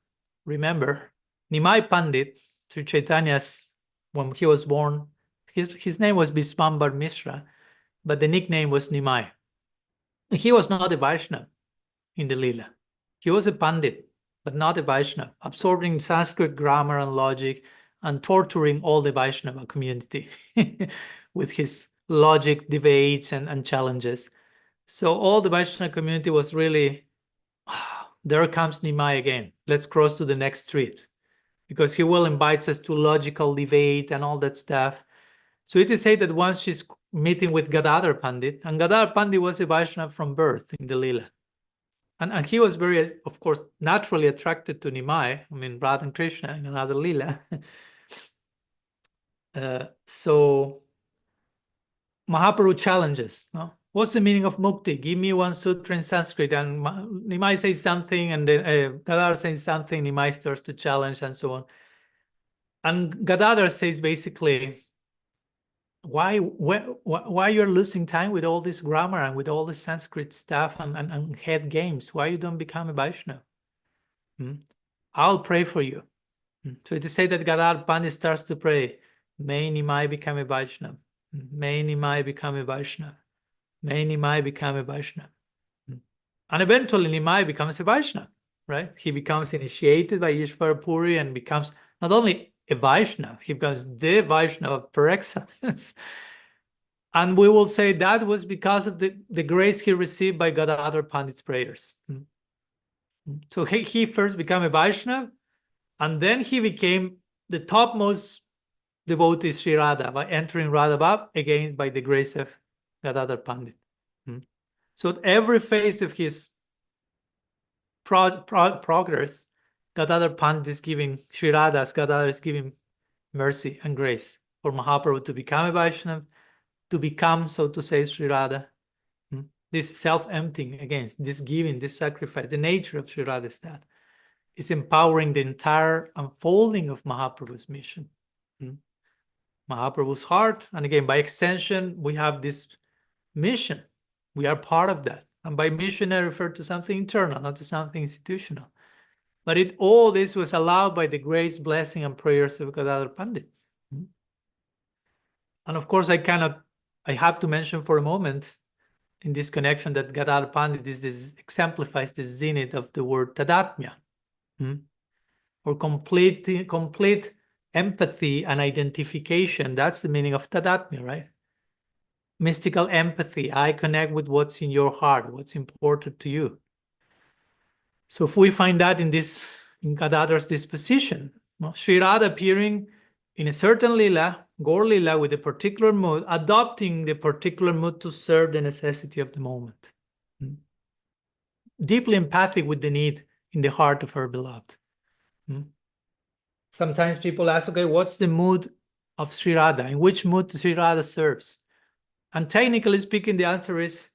remember, Nimai Pandit, Sri Chaitanya's, when he was born, his name was Bismambar Mishra, but the nickname was Nimai. He was not a Vaishnava in the Leela. He was a Pandit, but not a Vaishnava, absorbing Sanskrit grammar and logic and torturing all the Vaishnava community with his logic debates and challenges. So all the Vaishnava community was really, there comes Nimai again. Let's cross to the next street, because he will invite us to logical debate and all that stuff. So it is said that once she's meeting with Gadadhara Pandit, and Gadadhara Pandit was a Vaishnava from birth in the Leela. And he was very, of course, naturally attracted to Nimai, I mean, Radha and Krishna in another Leela. So Mahaprabhu challenges, no? What's the meaning of mukti? Give me one sutra in Sanskrit. And Nimai says something, and then Gadadhara says something, Nimai starts to challenge, and so on. And Gadadhara says basically, why you're losing time with all this grammar and with all this Sanskrit stuff and head games? Why you don't become a Vaishnava? I'll pray for you. So to say that Gadadhara Pandit starts to pray, may Nimai become a Vaishnava. May Nimai become a Vaishnava. May Nimai become a Vaishnava. And eventually Nimai becomes a Vaishnava, right? He becomes initiated by Ishvara Puri and becomes not only a Vaishnava, he becomes the Vaishnava per excellence. And we will say that was because of the grace he received by Gadadhara Pandit's prayers. So he first became a Vaishnava, and then he became the topmost devotee Sri Radha by entering Radha Bhav, again by the grace of Gadadhara Pandit. So at every phase of his progress, Gadadhara Pandit is giving Sri Radha, Gadadhara is giving mercy and grace for Mahaprabhu to become a Vaishnava, to become, so to say, Sri Radha. This self-emptying, again, this giving, this sacrifice, the nature of Sri Radha is that. Is empowering the entire unfolding of Mahaprabhu's mission. Mahaprabhu's heart, and again, by extension, we have this mission. We are part of that. And by mission, I refer to something internal, not to something institutional. But all this was allowed by the grace, blessing, and prayers of Gadadhara Pandit. And of course, I have to mention for a moment in this connection that Gadadhara Pandit exemplifies the zenith of the word tadatmya, or complete empathy and identification. That's the meaning of tadatmya, right? Mystical empathy. I connect with what's in your heart, what's important to you. So if we find that in Gadadhara's disposition, Sri Radha appearing in a certain lila, Gaura-lila, with a particular mood, adopting the particular mood to serve the necessity of the moment. Deeply empathic with the need in the heart of her beloved. Sometimes people ask, okay, what's the mood of Sri Radha? In which mood Sri Radha serves? And technically speaking, the answer is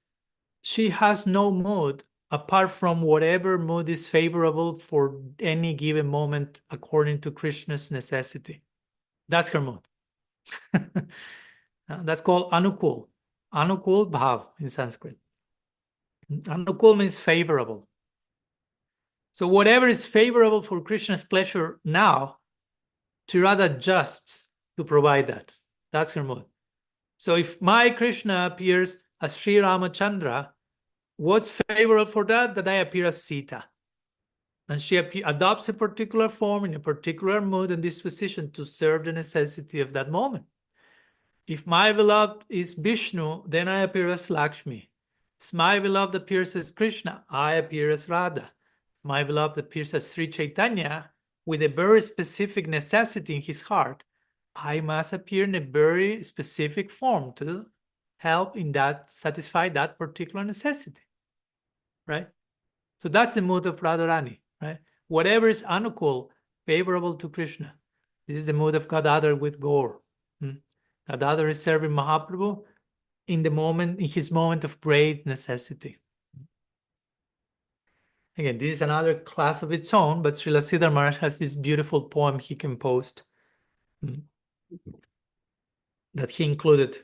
she has no mood apart from whatever mood is favorable for any given moment according to Krishna's necessity. That's her mood. That's called anukul. Anukul bhava in Sanskrit. Anukul means favorable. So whatever is favorable for Krishna's pleasure now, Sri Radha adjusts to provide that. That's her mood. So if my Krishna appears as Sri Ramachandra, what's favorable for that? That I appear as Sita. And she adopts a particular form in a particular mood and disposition to serve the necessity of that moment. If my beloved is Vishnu, then I appear as Lakshmi. If my beloved appears as Krishna, I appear as Radha. If my beloved appears as Sri Chaitanya with a very specific necessity in his heart, I must appear in a very specific form to help in that, satisfy that particular necessity, right? So that's the mood of Radharani, right? Whatever is anukul, favorable to Krishna. This is the mood of Gadadhara with Gaur. Gadadhara is serving Mahaprabhu in his moment of great necessity. Again, this is another class of its own, but Srila Siddhar Maharaj has this beautiful poem he composed that he included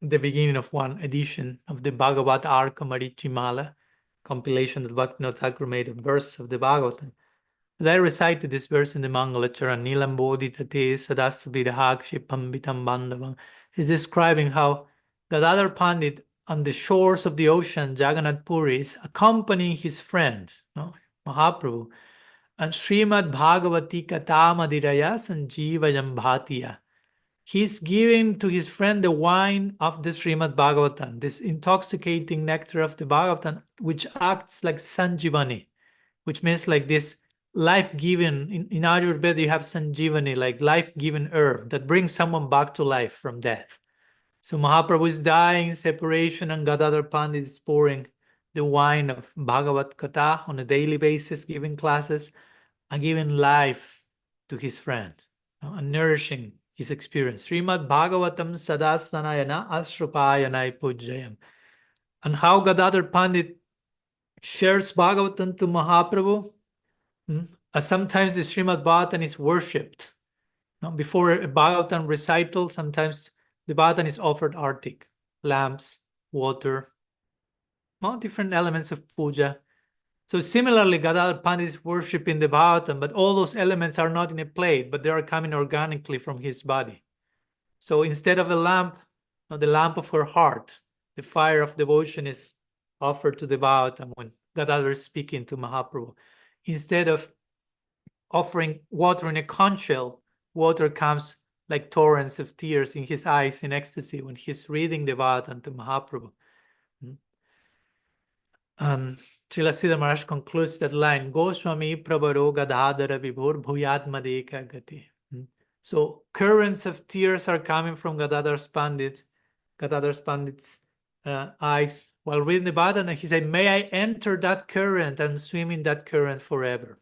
the beginning of one edition of the Bhagavat Arka Marichimala, compilation that Bhaktivinoda Thakur made of verses of the Bhagavatam. And I recited this verse in the Mangalacharan, Nilam Bodhi Tate Sadasubhidahak Shipambitam Bandavam. He's describing how Gadadhara Pandit on the shores of the ocean, Jagannath Puri, is accompanying his friend, Mahaprabhu, and Srimad Bhagavati Katamadiraya Sanjeevayam Bhatiya. He's giving to his friend the wine of the Srimad Bhagavatam, this intoxicating nectar of the Bhagavatam, which acts like Sanjivani, which means like this life-giving. In Ayurveda, you have Sanjivani, like life-giving herb that brings someone back to life from death. So Mahaprabhu is dying, separation, and Gadadhara Pandit is pouring the wine of Bhagavat Katha on a daily basis, giving classes and giving life to his friend, and nourishing his experience. Srimad Bhagavatam Sadasanayana Asrupayanai Pujayam. And how Gadadhar Pandit shares Bhagavatam to Mahaprabhu. Sometimes the Srimad Bhagavatam is worshipped. Before a Bhagavatam recital, sometimes the Bhagavatam is offered artik, lamps, water, all different elements of puja. So similarly, Gadadhara Pandit is worshipping the Bhagavatam, but all those elements are not in a plate, but they are coming organically from his body. So instead of a lamp, the lamp of her heart, the fire of devotion is offered to the Bhagavatam when Gadadhara is speaking to Mahaprabhu. Instead of offering water in a conch shell, water comes like torrents of tears in his eyes in ecstasy when he's reading the Bhagavatam to Mahaprabhu. And Srila Siddhar Maharaj concludes that line, Goswami Prabharo Gadadhara Vibhur Bhuyat Madeka Gati. So currents of tears are coming from Gadadhara Pandit's eyes while reading the Bhagavatam, and he said, may I enter that current and swim in that current forever.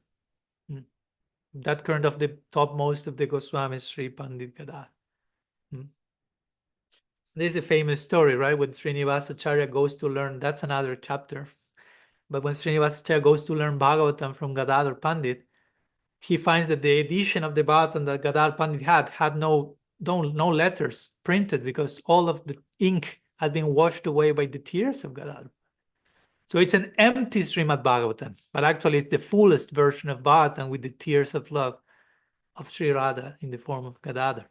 That current of the topmost of the Goswamis, Sri Pandit Gadadhara. This is a famous story, right? When Srinivasacharya goes to learn, that's another chapter. But when Srinivasacharya goes to learn Bhagavatam from Gadadhar Pandit, he finds that the edition of the Bhagavatam that Gadadhar Pandit had no letters printed because all of the ink had been washed away by the tears of Gadadhar. So it's an empty Srimad Bhagavatam, but actually it's the fullest version of Bhagavatam with the tears of love of Sri Radha in the form of Gadadhar.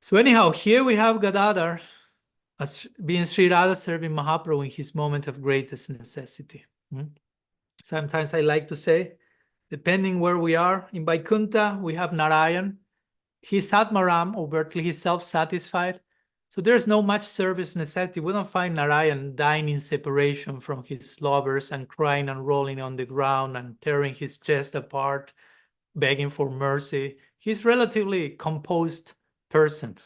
So anyhow, here we have Gadadhar as being Sri Radha serving Mahaprabhu in his moment of greatest necessity. Sometimes I like to say, depending where we are, in Vaikuntha, we have Narayan. He's Atmaram, overtly, he's self-satisfied. So there's no much service necessity. We don't find Narayan dying in separation from his lovers and crying and rolling on the ground and tearing his chest apart, begging for mercy. He's relatively composed person.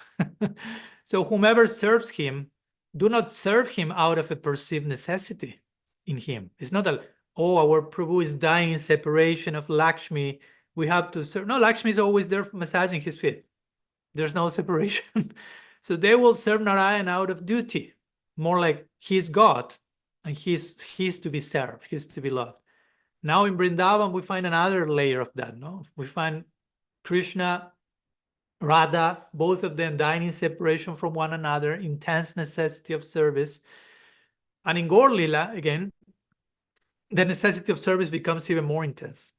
So whomever serves him, do not serve him out of a perceived necessity in him. It's not that, oh, our Prabhu is dying in separation of Lakshmi, we have to serve. No, Lakshmi is always there massaging his feet. There's no separation. So they will serve Narayan out of duty, more like he's God and he's to be served, he's to be loved. Now in Vrindavan, we find another layer of that. We find Krishna, Radha, both of them dying in separation from one another, intense necessity of service. And in Gaura-lila, again, the necessity of service becomes even more intense.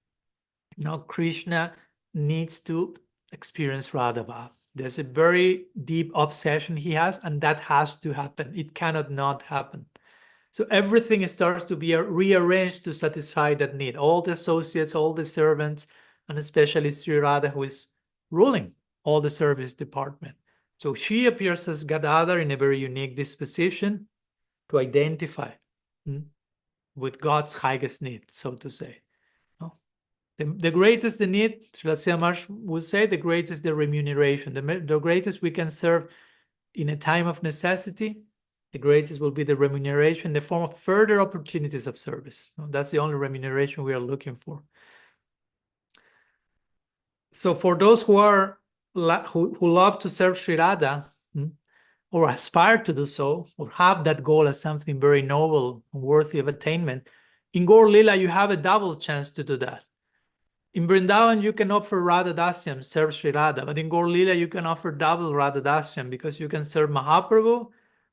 Now Krishna needs to experience Radha Bhav. There's a very deep obsession he has, and that has to happen. It cannot not happen. So everything starts to be rearranged to satisfy that need. All the associates, all the servants, and especially Sri Radha, who is ruling all the service department. So she appears as Gadadhar in a very unique disposition to identify with God's highest need, so to say. The greatest the need, Srila Maharaj would say, the greatest the remuneration. The greatest we can serve in a time of necessity, the greatest will be the remuneration in the form of further opportunities of service. That's the only remuneration we are looking for. So for those who love to serve Sri Radha, or aspire to do so, or have that goal as something very noble and worthy of attainment, in Gaura-lila you have a double chance to do that. In Vrindavan, you can offer Radha Dasyam, serve Sri Radha, but in Gaura-lila, you can offer double Radha Dasyam because you can serve Mahaprabhu,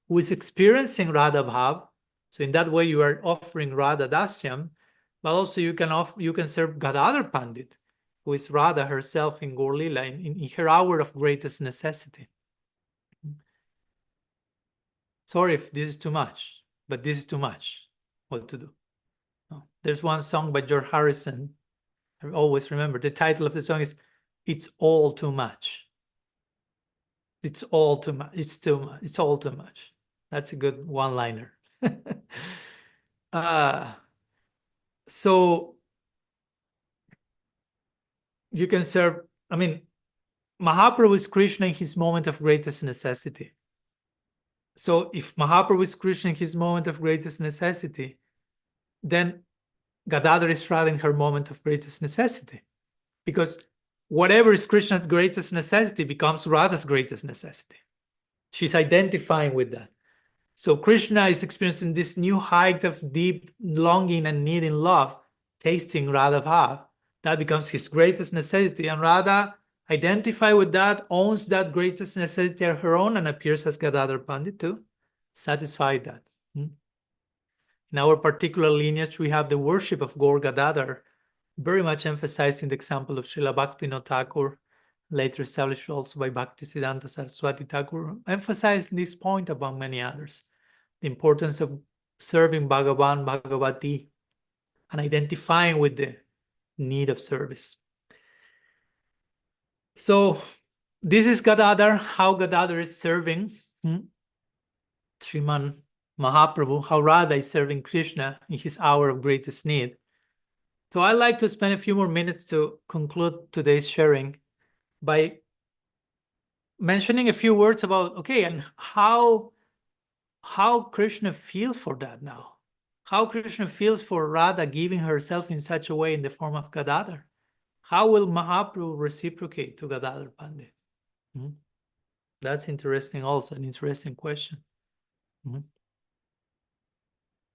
who is experiencing Radha Bhav. So in that way, you are offering Radha Dasyam, but also you can serve Gadadhara Pandit, who is Radha herself in Gaura-lila, in her hour of greatest necessity. Sorry if this is too much, but this is too much. What to do? There's one song by George Harrison. I always remember the title of the song is "It's All Too Much." It's all too much. It's too much. It's all too much. That's a good one-liner. So you can serve. I mean, Mahaprabhu is Krishna in his moment of greatest necessity. So if Mahaprabhu is Krishna in his moment of greatest necessity, then Gadadhara is Radha in her moment of greatest necessity. Because whatever is Krishna's greatest necessity becomes Radha's greatest necessity. She's identifying with that. So Krishna is experiencing this new height of deep longing and need in love, tasting Radha Bhav. That becomes his greatest necessity. And Radha identifies with that, owns that greatest necessity of her own, and appears as Gadadhara Pandit to satisfy that. In our particular lineage, we have the worship of Gaur Gadadhar, very much emphasizing the example of Srila Bhaktivinoda Thakur, later established also by Bhaktisiddhanta Saraswati Thakur, emphasizing this point among many others, the importance of serving Bhagavan, Bhagavati, and identifying with the need of service. So this is Gadadhar, how Gadadhar is serving Sriman Mahaprabhu, how Radha is serving Krishna in his hour of greatest need. So I'd like to spend a few more minutes to conclude today's sharing by mentioning a few words about, okay, and how Krishna feels for that now. How Krishna feels for Radha giving herself in such a way in the form of Gadadhar. How will Mahaprabhu reciprocate to Gadadhara Pandit? That's interesting also, an interesting question.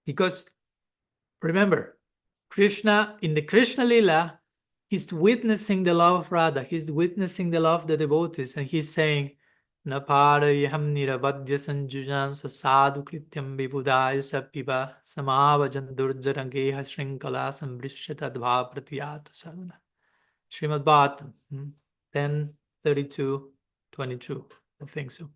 Because remember, Krishna, in the Krishna Lila, he's witnessing the love of Radha, he's witnessing the love of the devotees, and he's saying, Naparayam nirabadya sanjujan sadhu krityam vibudaya sapiva samavajan durjarangeha shrinkala sambrishtatadva pratiyatu sarvana. Srimad Bhattam 10:32-22, I think so.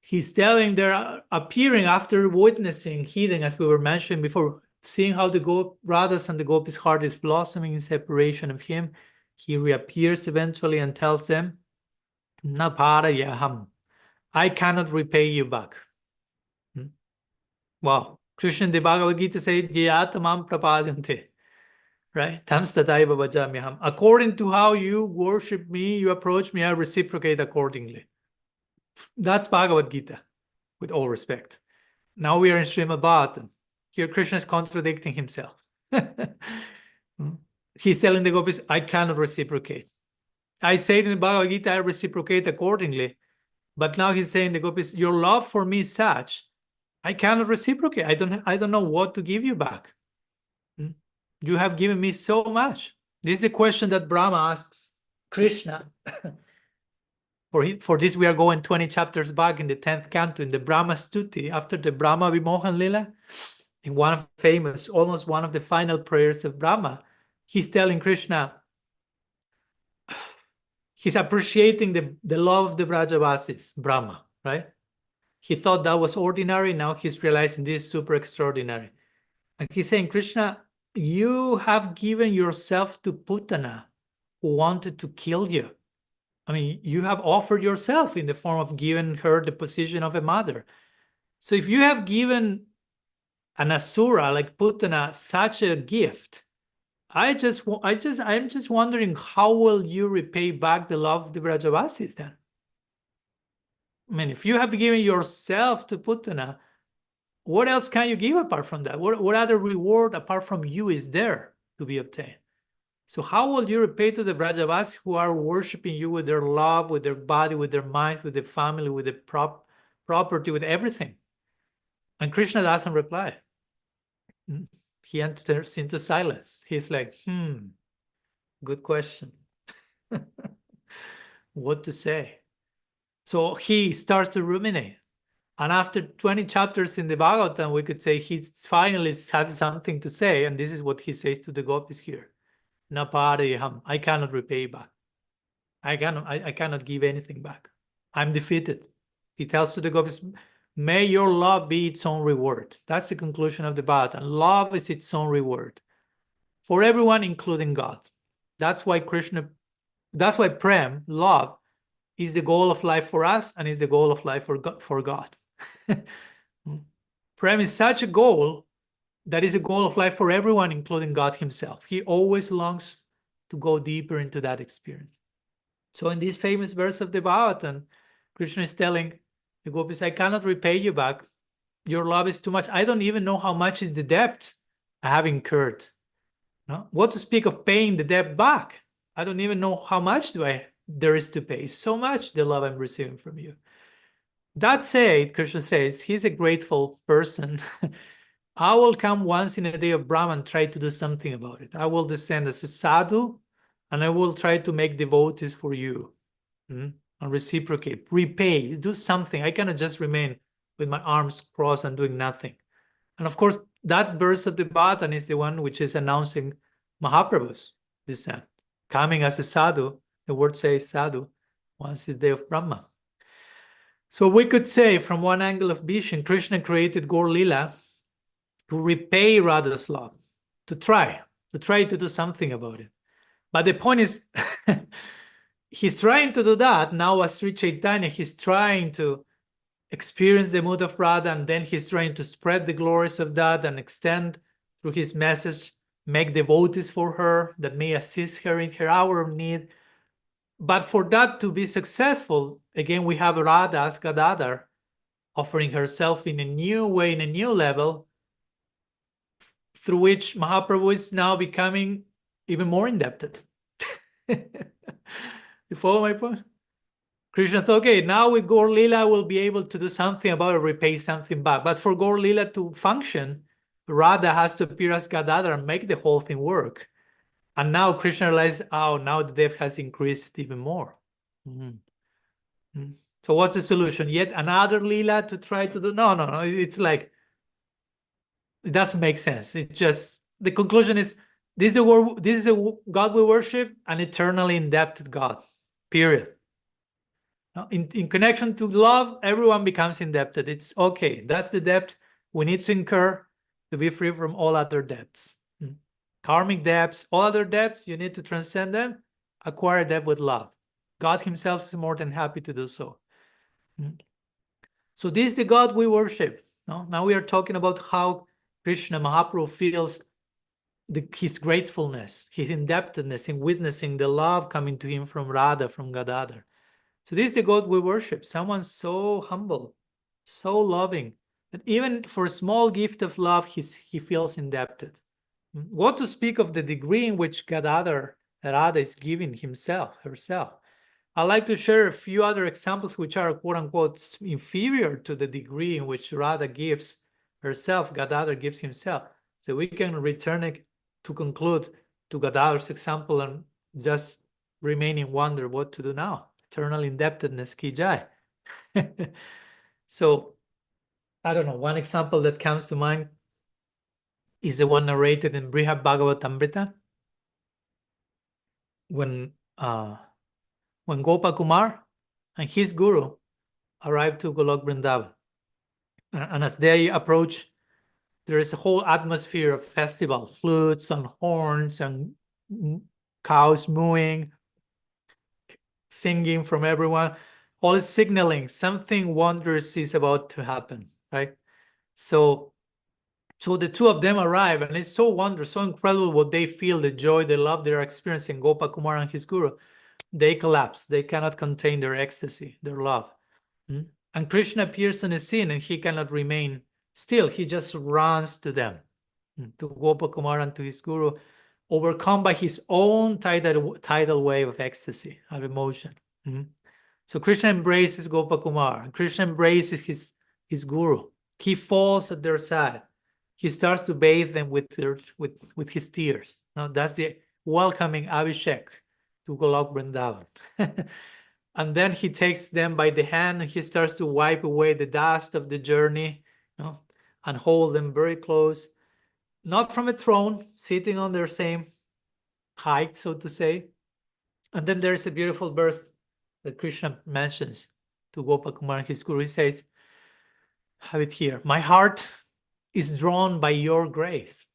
He's telling, they're appearing after witnessing, heeding, as we were mentioning before, seeing how the Radha's and the Gopis' heart is blossoming in separation of him. He reappears eventually and tells them, Na parayaham, I cannot repay you back. Wow. Krishna in the Bhagavad Gita said, Yatamam prapadante. Right? Tamstataiva vajamyaham. According to how you worship me, you approach me, I reciprocate accordingly. That's Bhagavad Gita, with all respect. Now we are in Srimad Bhagavatam. Here Krishna is contradicting himself. He's telling the gopis, I cannot reciprocate. I say in the Bhagavad Gita, I reciprocate accordingly. But now he's saying the gopis, your love for me is such, I cannot reciprocate. I don't know what to give you back. You have given me so much. This is a question that Brahma asks Krishna. For this, we are going 20 chapters back in the 10th canto, in the Brahma Stuti, after the Brahma Vimohan Lila, in one of famous, almost one of the final prayers of Brahma, he's telling Krishna, he's appreciating the love of the Brajavasis, Brahma, right? He thought that was ordinary, now he's realizing this is super extraordinary. And he's saying, Krishna, you have given yourself to Putana, who wanted to kill you. I mean, you have offered yourself in the form of giving her the position of a mother. So if you have given an asura like Putana such a gift, I'm just wondering, how will you repay back the love of the Brajavasis then? I mean, if you have given yourself to Putana, what else can you give apart from that? What other reward apart from you is there to be obtained? So how will you repay to the Brajavasis who are worshiping you with their love, with their body, with their mind, with their family, with the property, with everything? And Krishna doesn't reply. He enters into silence. He's like, Good question. What to say? So he starts to ruminate. And after 20 chapters in the Bhagavatam, we could say he finally has something to say. And this is what he says to the gopis here. Napariham, I cannot repay back. I cannot give anything back. I'm defeated. He tells to the gopis, may your love be its own reward. That's the conclusion of the Bhagavatam. Love is its own reward for everyone, including God. That's why Prem, love, is the goal of life for us and is the goal of life for God. Prem is such a goal that is a goal of life for everyone, including God himself. He always longs to go deeper into that experience. So in this famous verse of the Bhagavatam, Krishna is telling the gopis, I cannot repay you back. Your love is too much. I don't even know how much is the debt I have incurred. No? What to speak of paying the debt back? I don't even know how much there is to pay. So much the love I'm receiving from you. That said, Krishna says, he's a grateful person. I will come once in a day of Brahman and try to do something about it. I will descend as a sadhu and I will try to make devotees for you. And reciprocate, repay, do something. I cannot just remain with my arms crossed and doing nothing. And of course, that verse of the Bhagavatam is the one which is announcing Mahaprabhu's descent. Coming as a sadhu, the word says sadhu, once the day of Brahma. So we could say, from one angle of vision, Krishna created Gaura-lila to repay Radha's love, to try to do something about it. But the point is, he's trying to do that. Now as Sri Chaitanya, he's trying to experience the mood of Radha, and then he's trying to spread the glories of that and extend through his message, make devotees for her that may assist her in her hour of need. But for that to be successful, again, we have Radha as Gadadhara offering herself in a new way, in a new level, through which Mahaprabhu is now becoming even more indebted. You follow my point? Krishna thought, okay, now with Gaura-lila, I will be able to do something about it, repay something back. But for Gaura-lila to function, Radha has to appear as Gadadhara and make the whole thing work. And now Krishna realized, oh, now the debt has increased even more. So what's the solution? Yet another lila to try to do? No. It's like, it doesn't make sense. It just, the conclusion is, this is a God we worship, an eternally indebted God, period. Now, in connection to love, everyone becomes indebted. It's okay. That's the debt we need to incur to be free from all other debts. Karmic debts, all other debts, you need to transcend them, acquire debt with love. God himself is more than happy to do so. So this is the God we worship. Now we are talking about how Krishna Mahaprabhu feels his gratefulness, his indebtedness in witnessing the love coming to him from Radha, from Gadadhara. So this is the God we worship, someone so humble, so loving, that even for a small gift of love, he feels indebted. What to speak of the degree in which Radha is giving herself. I'd like to share a few other examples which are quote-unquote inferior to the degree in which Radha gives herself, Gadadhara gives himself. So we can return it to conclude to Gadadhara's example and just remain in wonder what to do now. Eternal indebtedness, ki jai. So, I don't know, one example that comes to mind is the one narrated in Brihad Bhagavatamrita, when Gopakumar and his guru arrived to Golok Vrindavan. And as they approach, there is a whole atmosphere of festival, flutes and horns and cows mooing, singing from everyone, all is signaling something wondrous is about to happen, right? So the two of them arrive, and it's so wondrous, so incredible what they feel, the joy, the love they're experiencing, Gopakumar and his guru. They collapse. They cannot contain their ecstasy, their love. And Krishna appears on the scene, and he cannot remain still. He just runs to them, to Gopakumar and to his guru, overcome by his own tidal wave of ecstasy, of emotion. So Krishna embraces Gopakumar, and Krishna embraces his guru. He falls at their side. He starts to bathe them with his tears. Now that's the welcoming Abhishek to Golok Vrindavan. And then he takes them by the hand and he starts to wipe away the dust of the journey, and hold them very close, not from a throne, sitting on their same height, so to say. And then there's a beautiful verse that Krishna mentions to Gopakumar and his guru. He says, have it here, my heart is drawn by your grace.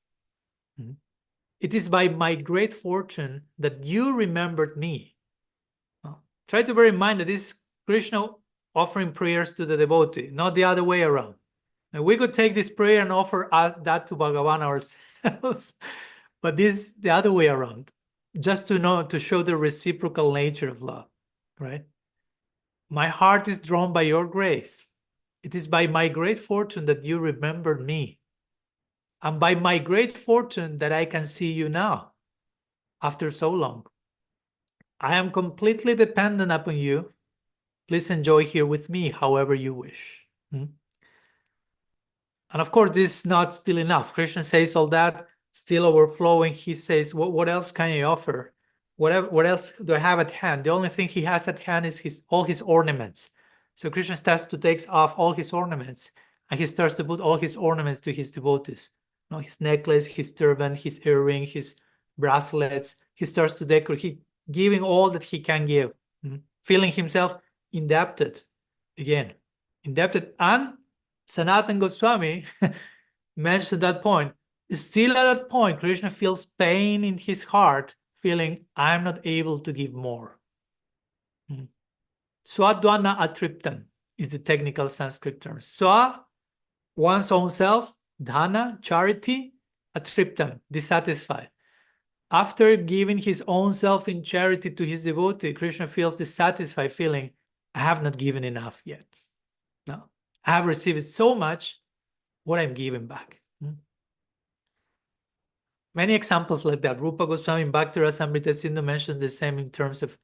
It is by my great fortune that you remembered me. Try to bear in mind that this is Krishna offering prayers to the devotee, not the other way around. And we could take this prayer and offer that to Bhagavan ourselves, but this is the other way around, just to show the reciprocal nature of love, right? My heart is drawn by your grace. It is by my great fortune that you remembered me, and by my great fortune that I can see you now, after so long. I am completely dependent upon you. Please enjoy here with me, however you wish. And of course, this is not still enough. Krishna says all that, still overflowing. He says, what else can I offer? What else do I have at hand? The only thing he has at hand is all his ornaments. So Krishna starts to take off all his ornaments, and he starts to put all his ornaments to his devotees. His necklace, his turban, his earring, his bracelets. He starts to decorate, giving all that he can give, feeling himself indebted, again, indebted. And Sanatana Goswami mentioned that point. Still at that point, Krishna feels pain in his heart, feeling, I'm not able to give more. Swadvana atriptam is the technical Sanskrit term. Swa, one's own self, dhana, charity, atriptam, dissatisfied. After giving his own self in charity to his devotee, Krishna feels dissatisfied, feeling, I have not given enough yet. No, I have received so much, what I'm giving back. Many examples like that. Rupa Goswami in Bhakti Rasamrita Sindhu mentioned the same in terms of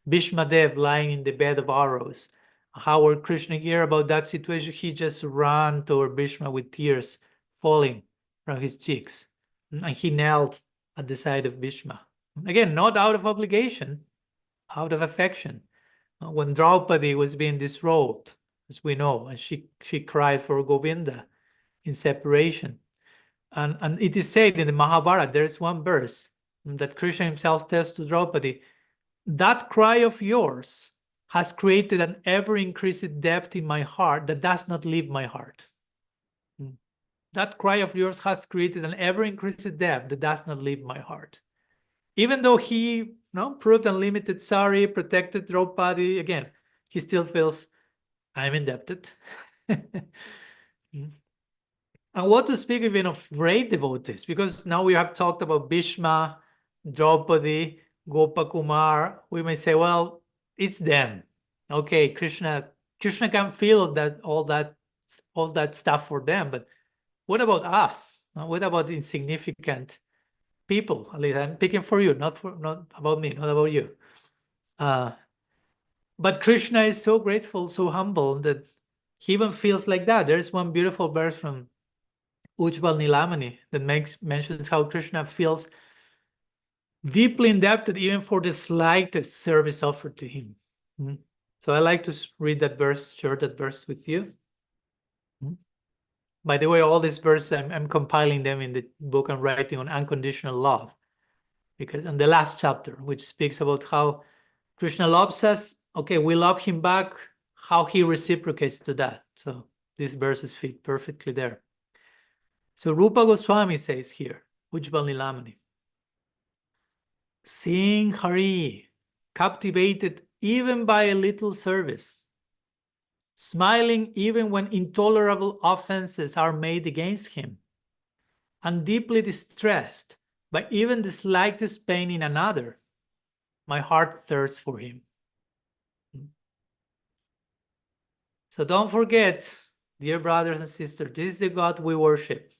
Bhishma Dev lying in the bed of arrows. How when Krishna heard about that situation, he just ran toward Bhishma with tears falling from his cheeks. And he knelt at the side of Bhishma. Again, not out of obligation, out of affection. When Draupadi was being disrobed, as we know, and she cried for Govinda in separation. And it is said in the Mahabharata, there is one verse that Krishna himself tells to Draupadi, that cry of yours has created an ever-increasing depth in my heart that does not leave my heart. That cry of yours has created an ever-increasing depth that does not leave my heart. Even though he proved unlimited sari, protected Draupadi, again, he still feels, I'm indebted. And what to speak even of great devotees, because now we have talked about Bhishma, Draupadi, Gopakumar. We may say, well, it's them. Okay, Krishna can feel that all that stuff for them, but what about us? What about insignificant people? At least I'm picking for you, not about me, not about you. But Krishna is so grateful, so humble that he even feels like that. There's one beautiful verse from Ujjwal Nilamani that mentions how Krishna feels deeply indebted even for the slightest service offered to him. So I like to read that verse, share that verse with you. By the way, all these verses, I'm compiling them in the book I'm writing on unconditional love, because in the last chapter, which speaks about how Krishna loves us, okay, we love him back, how he reciprocates to that. So these verses fit perfectly there. So Rupa Goswami says here, Ujjwal Nilamani, seeing Hari captivated even by a little service, smiling even when intolerable offenses are made against him, and deeply distressed by even the slightest pain in another, my heart thirsts for him. So don't forget, dear brothers and sisters, this is the God we worship.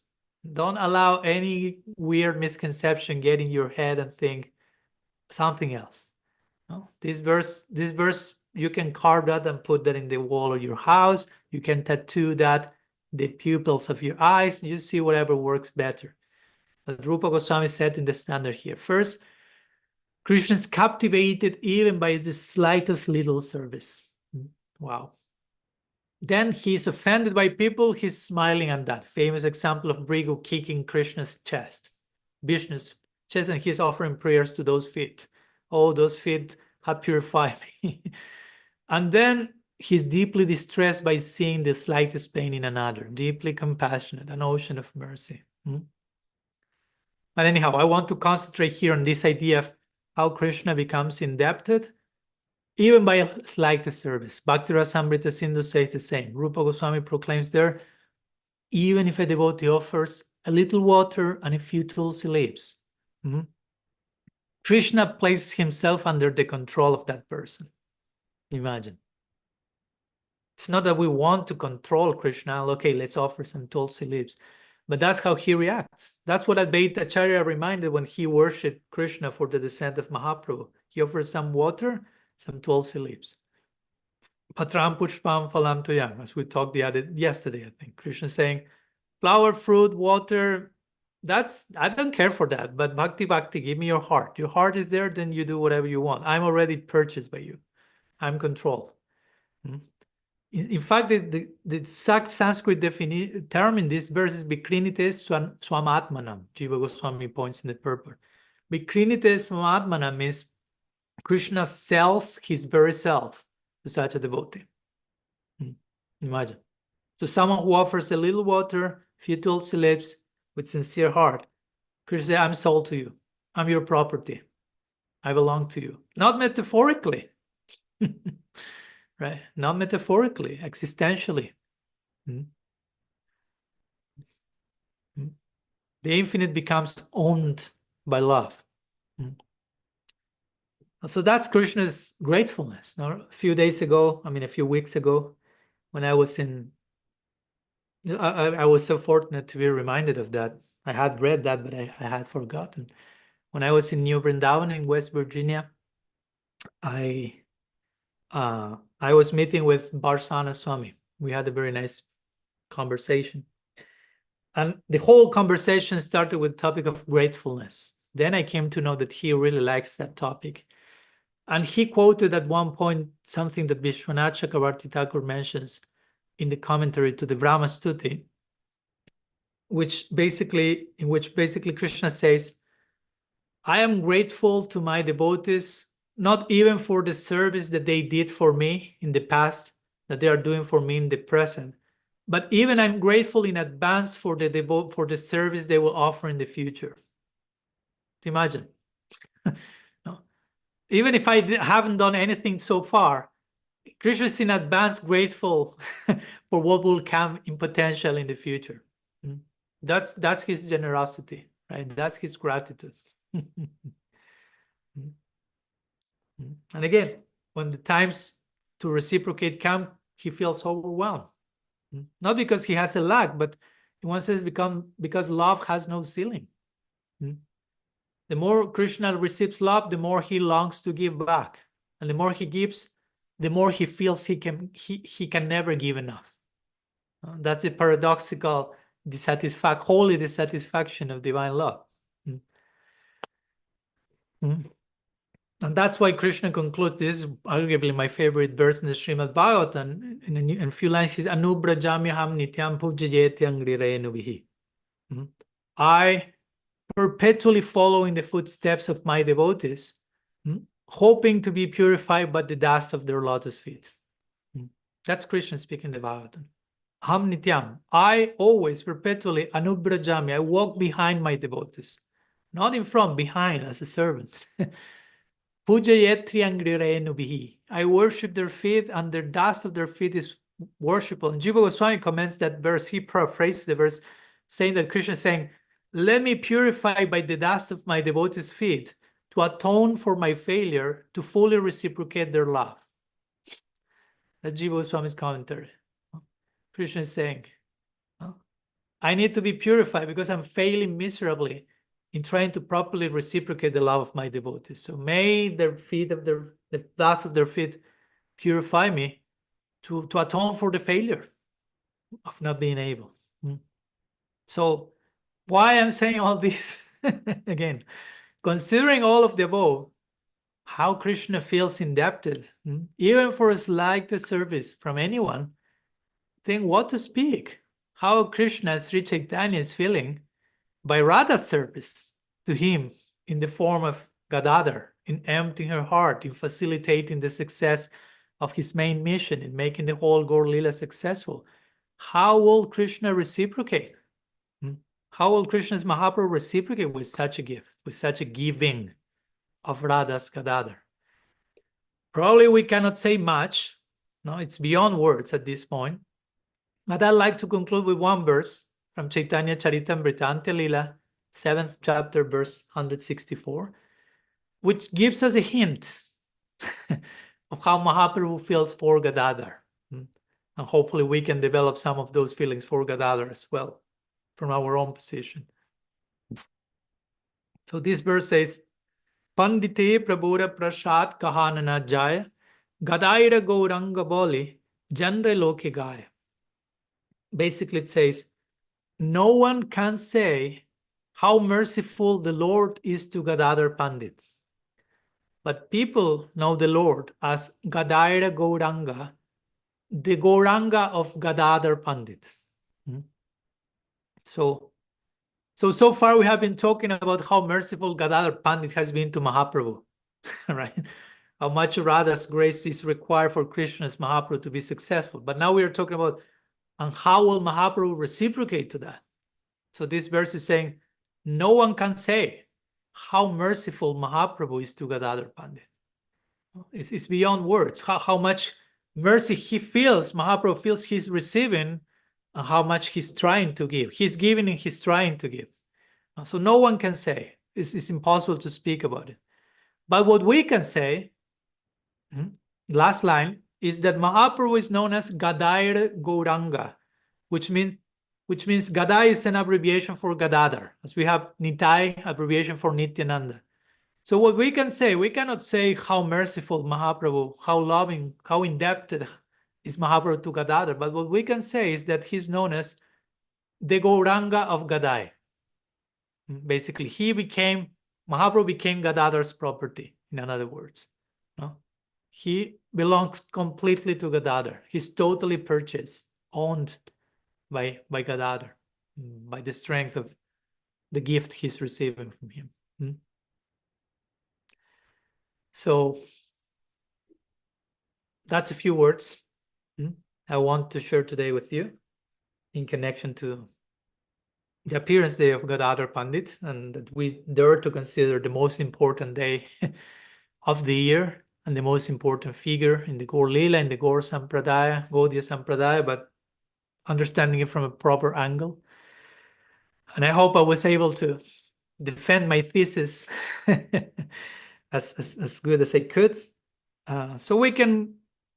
Don't allow any weird misconception get in your head and think something else. No? This verse, you can carve that and put that in the wall of your house. You can tattoo that, the pupils of your eyes. You see whatever works better. But Rupa Goswami set in the standard here. First, Krishna is captivated even by the slightest little service. Wow. Then he's offended by people, he's smiling at that. Famous example of Brigu kicking Krishna's chest, Vishnu's chest, and he's offering prayers to those feet. Oh, those feet have purified me. And then he's deeply distressed by seeing the slightest pain in another, deeply compassionate, an ocean of mercy. But anyhow, I want to concentrate here on this idea of how Krishna becomes indebted, even by a slightest service. Bhakti Rasamrita Sindhu says the same. Rupa Goswami proclaims there, even if a devotee offers a little water and a few tulsi leaves, Krishna places himself under the control of that person. Imagine. It's not that we want to control Krishna. Okay, let's offer some tulsi leaves. But that's how he reacts. That's what Advaita Acharya reminded when he worshipped Krishna for the descent of Mahaprabhu. He offers some water, some tulsi leaves. Patram pushpam phalam toyam, as we talked yesterday, I think. Krishna saying, flower, fruit, water, I don't care for that. But bhakti, give me your heart. Your heart is there, then you do whatever you want. I'm already purchased by you. I'm controlled. In fact, the Sanskrit term in this verse is Vikrinite Swamatmanam. Jiva Goswami points in the purport. Vikrinite Swamatmanam means Krishna sells his very self to such a devotee. Imagine. So someone who offers a little water, few tulsi leaves with sincere heart, Krishna says, I'm sold to you. I'm your property. I belong to you. Not metaphorically. Right? Not metaphorically, existentially. The infinite becomes owned by love. So that's Krishna's gratefulness. Now, a few weeks ago, when I was I was so fortunate to be reminded of that. I had read that, but I had forgotten. When I was in New Vrindavan in West Virginia, I was meeting with Barsana Swami. We had a very nice conversation. And the whole conversation started with the topic of gratefulness. Then I came to know that he really likes that topic. And he quoted at one point something that Vishwanath Chakravarti Thakur mentions in the commentary to the Brahma Stuti, in which basically Krishna says, I am grateful to my devotees, not even for the service that they did for me in the past, that they are doing for me in the present, but even I'm grateful in advance for the service they will offer in the future. Imagine. No? Even if I haven't done anything so far, Krishna is in advance grateful for what will come in potential in the future. That's his generosity, right? That's his gratitude. And again, when the times to reciprocate come, he feels overwhelmed. Not because he has a lack, but in one sense because love has no ceiling. The more Krishna receives love, the more he longs to give back. And the more he gives, the more he feels he can never give enough. That's a paradoxical holy dissatisfaction of divine love. And that's why Krishna concludes this, arguably my favorite verse in the Srimad Bhagavatam. In a few lines, he says, Anubrajamyaham nityam pujayeti angrirenuvihi. I perpetually follow in the footsteps of my devotees, hoping to be purified by the dust of their lotus feet. That's Krishna speaking in the Bhagavatam. Ham nityam. I always, perpetually, anubrajami. I walk behind my devotees. Not in front, behind, as a servant. Pujayetri angrirenubihi. I worship their feet, and the dust of their feet is worshipful. And Jiva Goswami comments that verse. He paraphrases the verse, saying that Krishna is saying, let me purify by the dust of my devotees' feet to atone for my failure to fully reciprocate their love. That's Jiva Goswami's commentary. Krishna is saying, I need to be purified because I'm failing miserably in trying to properly reciprocate the love of my devotees. So may the dust of their feet purify me to atone for the failure of not being able. So why I'm saying all this? Again, considering all of the above, how Krishna feels indebted, even for a slight service from anyone, then what to speak? How Krishna, Sri Chaitanya, is feeling by Radha's service to him in the form of Gadadhara, in emptying her heart, in facilitating the success of his main mission, in making the whole Gaura-lila successful. How will Krishna reciprocate? How will Krishna's Mahaprabhu reciprocate with such a gift, with such a giving of Radha's Gadadhara? Probably we cannot say much. No, it's beyond words at this point. But I'd like to conclude with one verse from Chaitanya Charitamrita Antya-lila, 7th chapter, verse 164, which gives us a hint of how Mahaprabhu feels for Gadadhara. And hopefully we can develop some of those feelings for Gadadhara as well from our own position. So this verse says, Pandite Prabhura Prasad Kahanana Jaya, Gadaira Gauranga Boli, Janre Loke Gaya. Basically, it says, no one can say how merciful the Lord is to Gadadhara Pandit. But people know the Lord as Gadaira Gauranga, the Gauranga of Gadadhara Pandit. So far we have been talking about how merciful Gadadhara Pandit has been to Mahaprabhu, right? How much Radha's grace is required for Krishna's Mahaprabhu to be successful. But now we are talking about and how will Mahaprabhu reciprocate to that? So this verse is saying, no one can say how merciful Mahaprabhu is to Gadadhara Pandit. It's beyond words. How much mercy he feels, Mahaprabhu feels he's receiving, and how much he's trying to give. He's giving and he's trying to give. So no one can say. It's impossible to speak about it. But what we can say, last line, is that Mahaprabhu is known as Gadaira Gauranga, which means Gadai is an abbreviation for Gadadhar, as we have Nitai, abbreviation for Nityananda. So what we can say, we cannot say how merciful Mahaprabhu, how loving, how indebted is Mahaprabhu to Gadadhar, but what we can say is that he's known as the Gauranga of Gadai. Basically, Mahaprabhu became Gadadhar's property, in other words. No? He belongs completely to Gadadhar. He's totally purchased, owned by Gadadhar, by the strength of the gift he's receiving from him. So that's a few words I want to share today with you in connection to the appearance day of Gadadhara Pandit, and that we dare to consider the most important day of the year and the most important figure in the Gaura-lila, in the Gaura Sampradaya, Gaudiya Sampradaya, but understanding it from a proper angle. And I hope I was able to defend my thesis as good as I could. So we can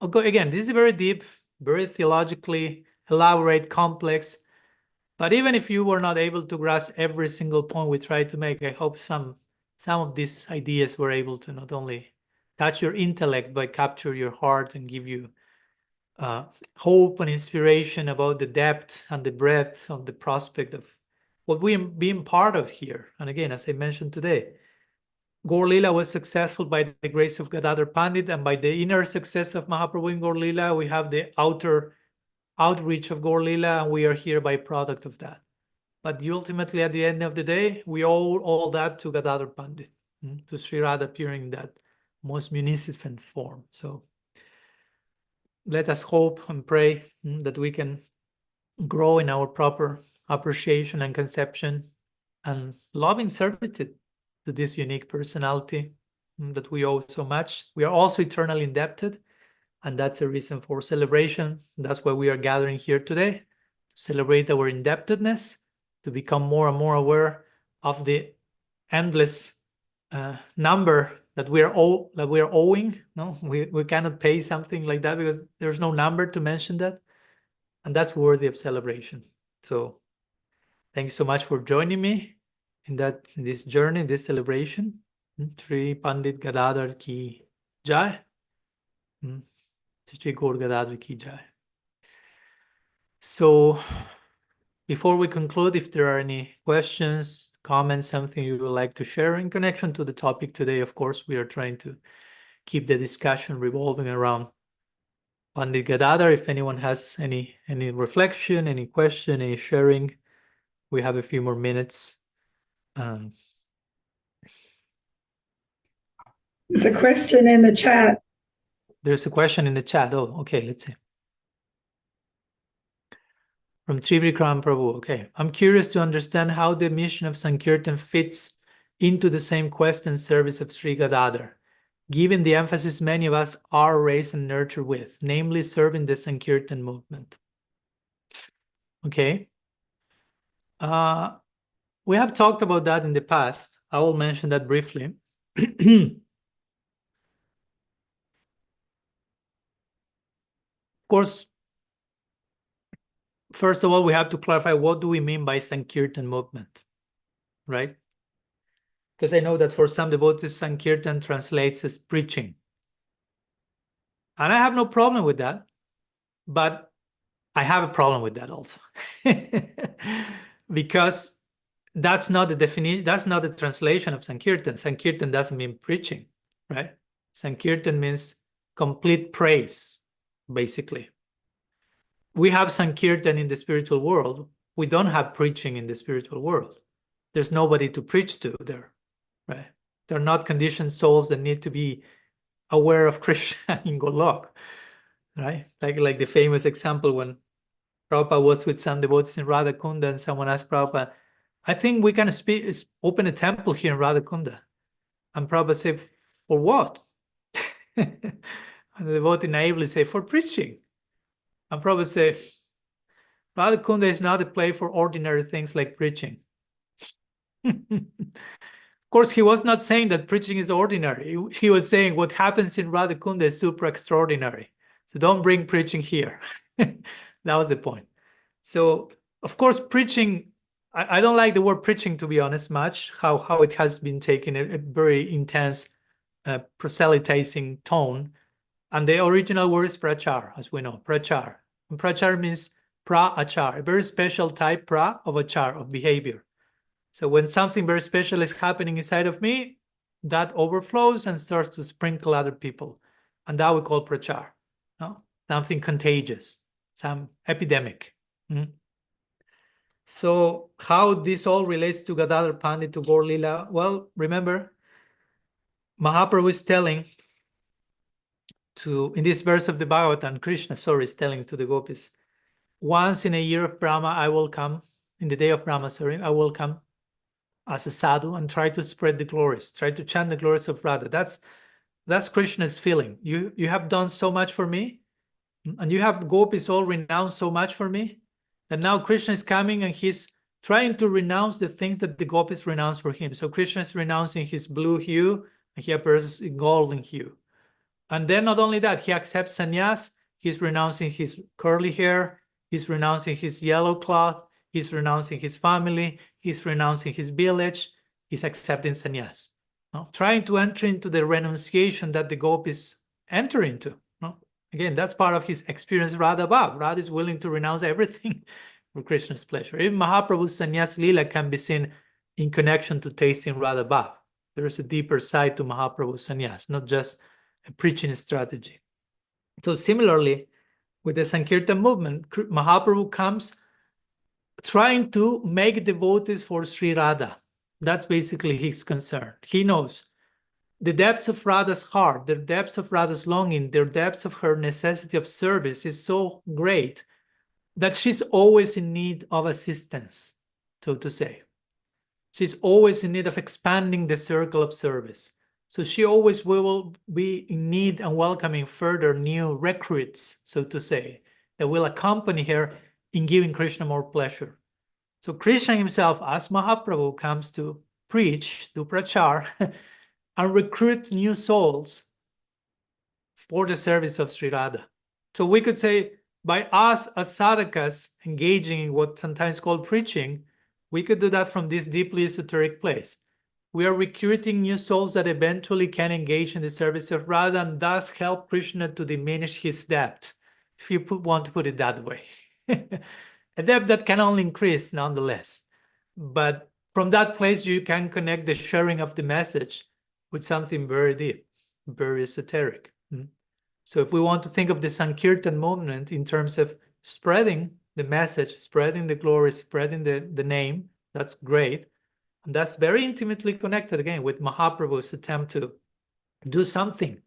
go again. This is very deep, very theologically elaborate, complex. But even if you were not able to grasp every single point we tried to make, I hope some of these ideas were able to not only touch your intellect, but capture your heart and give you hope and inspiration about the depth and the breadth of the prospect of what we are being part of here. And again, as I mentioned today, Gaura-lila was successful by the grace of Gadadhara Pandit, and by the inner success of Mahaprabhu in Gaura-lila, we have the outer outreach of Gaura-lila, and we are here by product of that. But ultimately, at the end of the day, we owe all that to Gadadhara Pandit, to Sri Radha appearing in that most munificent form. So let us hope and pray that we can grow in our proper appreciation and conception and loving servitude to this unique personality that we owe so much. We are also eternally indebted, and that's a reason for celebration. That's why we are gathering here today, to celebrate our indebtedness, to become more and more aware of the endless number that we are owing. No, we cannot pay something like that because there's no number to mention that, and that's worthy of celebration. So thank you so much for joining me in this journey, this celebration. Sri Pandit Gadadhar ki jai. Sri Gaur Gadadhar ki jai. So Before we conclude, if there are any questions, comments, something you would like to share in connection to the topic today, of course, we are trying to keep the discussion revolving around Pandit Gadadhara. If anyone has any reflection, any question, any sharing, we have a few more minutes. There's a question in the chat. There's a question in the chat. Oh, okay, let's see. From Trivikram Prabhu. Okay, I'm curious to understand how the mission of Sankirtan fits into the same quest and service of Sri Gadadhara, given the emphasis many of us are raised and nurtured with, namely serving the Sankirtan movement. Okay. We have talked about that in the past. I will mention that briefly. Of course, first of all, we have to clarify what do we mean by Sankirtan movement, right? Because I know that for some devotees, Sankirtan translates as preaching. And I have no problem with that, but I have a problem with that also. Because that's not the definition, that's not the translation of Sankirtan. Sankirtan doesn't mean preaching, right? Sankirtan means complete praise, basically. We have Sankirtan in the spiritual world. We don't have preaching in the spiritual world. There's nobody to preach to there, right? They're not conditioned souls that need to be aware of Krishna in Golok, right? Like the famous example when Prabhupada was with some devotees in Radha Kunda and someone asked Prabhupada, I think we can open a temple here in Radha Kunda. And Prabhupada said, for what? And the devotee naively said, for preaching. And Prabhupada said, Radha Kunda is not a place for ordinary things like preaching. Of course, he was not saying that preaching is ordinary. He was saying what happens in Radha Kunda is super extraordinary. So don't bring preaching here. That was the point. So, of course, preaching, I don't like the word preaching, to be honest, much, how it has been taken a very intense proselytizing tone. And the original word is prachar, as we know, prachar. And prachar means pra-achar, a very special type pra of achar, of behavior. So when something very special is happening inside of me, that overflows and starts to sprinkle other people. And that we call prachar, no? Something contagious, some epidemic. So how this all relates to Gadadhara Pandit, to Gaura-lila? Well, remember, Mahaprabhu is telling in this verse of the Bhagavatam, Krishna, is telling to the gopis, once in a year of Brahma, I will come, in the day of Brahma, I will come as a sadhu and try to spread the glories, try to chant the glories of Radha. That's Krishna's feeling. You have done so much for me, and you have gopis all renounced so much for me, that now Krishna is coming and he's trying to renounce the things that the gopis renounced for him. So Krishna is renouncing his blue hue, and he appears in golden hue. And then not only that, he accepts sannyas, he's renouncing his curly hair, he's renouncing his yellow cloth, he's renouncing his family, he's renouncing his village, he's accepting sannyas. No? Trying to enter into the renunciation that the gopis enter into. No? Again, that's part of his experience Radha Bhav. Radha is willing to renounce everything for Krishna's pleasure. Even Mahaprabhu's sannyas lila can be seen in connection to tasting Radha Bhav. There is a deeper side to Mahaprabhu's sannyas, not just a preaching strategy. So similarly, with the Sankirtan movement, Mahaprabhu comes trying to make devotees for Sri Radha. That's basically his concern. He knows the depths of Radha's heart, the depths of Radha's longing, the depths of her necessity of service is so great that she's always in need of assistance, so to say. She's always in need of expanding the circle of service. So she always will be in need and welcoming further new recruits, so to say, that will accompany her in giving Krishna more pleasure. So Krishna himself, as Mahaprabhu, comes to preach, to prachar, and recruit new souls for the service of Sri Radha. So we could say, by us as sadhakas engaging in what sometimes called preaching, we could do that from this deeply esoteric place. We are recruiting new souls that eventually can engage in the service of Radha and thus help Krishna to diminish his debt, if you want to put it that way. a depth that can only increase nonetheless. But from that place, you can connect the sharing of the message with something very deep, very esoteric. So if we want to think of the Sankirtan movement in terms of spreading the message, spreading the glory, spreading the name, that's great. And that's very intimately connected, again, with Mahaprabhu's attempt to do something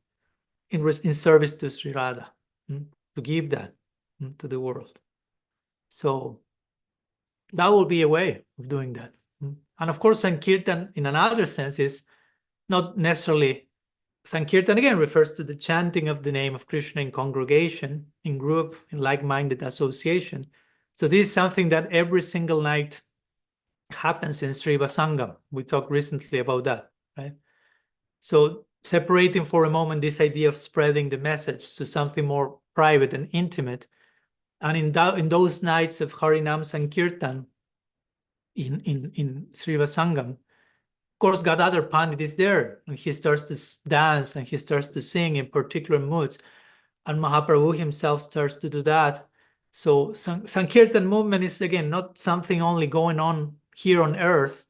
in service to Sri Radha, to give that to the world. So that will be a way of doing that. And of course, Sankirtan, in another sense, is not necessarily... Sankirtan, again, refers to the chanting of the name of Krishna in congregation, in group, in like-minded association. So this is something that every single night happens in Sri Vasangam. We talked recently about that, right? So separating for a moment this idea of spreading the message to something more private and intimate. And in those nights of Harinam Sankirtan in Sri Vasangam, of course, Gadadhara Pandit is there, and he starts to dance and he starts to sing in particular moods, and Mahaprabhu himself starts to do that. So Sankirtan movement is, again, not something only going on here on earth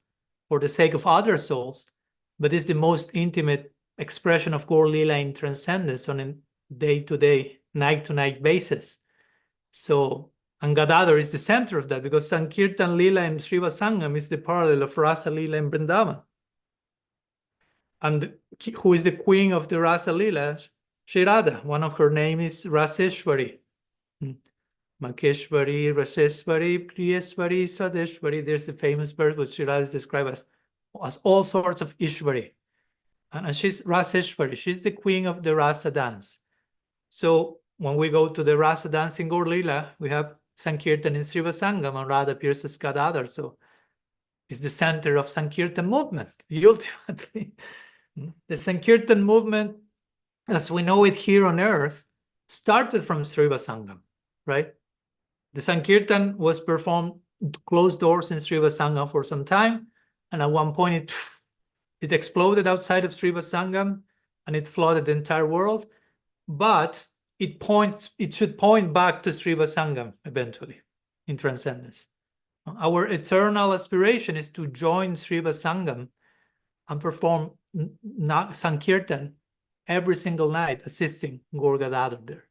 for the sake of other souls, but it's the most intimate expression of Gaura-lila in transcendence on a day-to-day, night-to-night basis. So, and Gadadhara is the center of that, because Sankirtan Lila in Sri Vasangam is the parallel of Rasa Lila in Vrindavan. And who is the queen of the Rasa Lila? Sri Radha. One of her names is Raseshwari. Makeshwari, Raseshwari, Priyeshwari, Swadeshwari. There's a famous verse which Sri Radha is described as all sorts of Ishwari. And she's Raseshwari. She's the queen of the Rasa dance. So when we go to the Rasa dance in Gaura-lila, we have Sankirtan in Sri Vasangam, and Radha appears as Gadadhara. So it's the center of Sankirtan movement, ultimately. The Sankirtan movement, as we know it here on earth, started from Sri Vasangam, right? The Sankirtan was performed closed doors in Sri Vasangam for some time, and at one point it exploded outside of Sri Vasangam, and it flooded the entire world. But it should point back to Sri Vasangam eventually in transcendence. Our eternal aspiration is to join Sri Vasangam and perform Sankirtan every single night, assisting Gaura Gadadhara there.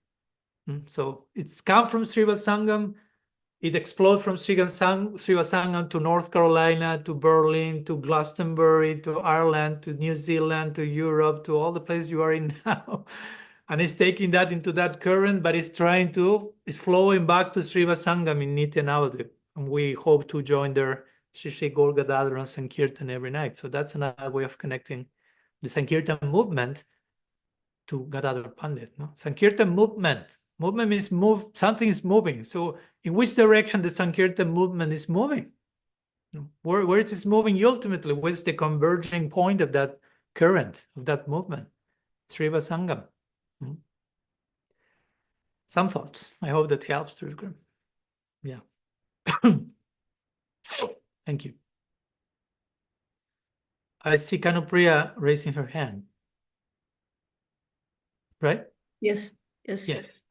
So it's come from Sri Vasangam, it exploded from Sri Vasangam to North Carolina, to Berlin, to Glastonbury, to Ireland, to New Zealand, to Europe, to all the places you are in now. And it's taking that into that current, but it's flowing back to Sri Vasangam in Nitya Navadvip. And we hope to join there Shri Gaura Gadadhara and Sankirtan every night. So that's another way of connecting the Sankirtan movement to Gadadhara Pandit. No? Sankirtan movement means move, something is moving. So in which direction the Sankirtan movement is moving? Where it is moving ultimately? Where's the converging point of that current, of that movement? Sri Vasangam. Some thoughts. I hope that helps, Trivikram. Yeah. Thank you. I see Kanupriya raising her hand. Right? Yes, yes. Yes.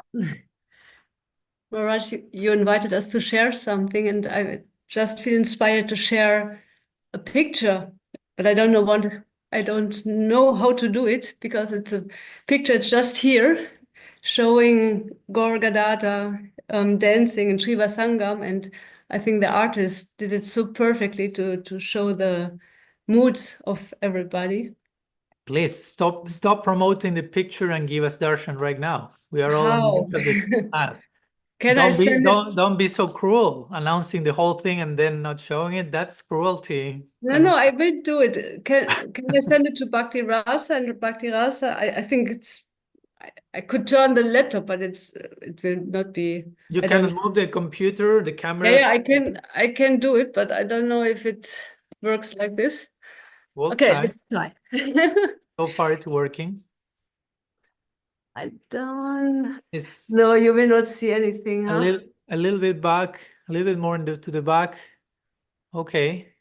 Maharaj, you invited us to share something, and I just feel inspired to share a picture, but I don't know how to do it, because it's a picture, it's just here, showing Gaura Gadadhara dancing in Sri Vasangam, and I think the artist did it so perfectly to show the moods of everybody. Please stop promoting the picture and give us darshan right now. We are all on the midst of this. Don't be so cruel, announcing the whole thing and then not showing it. That's cruelty. No, I will do it. Can I send it to Bhakti Rasa? And Bhakti Rasa, I think I could turn the laptop, but it will not be. You can move the computer, the camera. Yeah, I can do it, but I don't know if it works like this. We'll okay, try. Let's try. So far, it's working. I don't. No, you will not see anything. Huh? A little bit back, a little bit more to the back. Okay.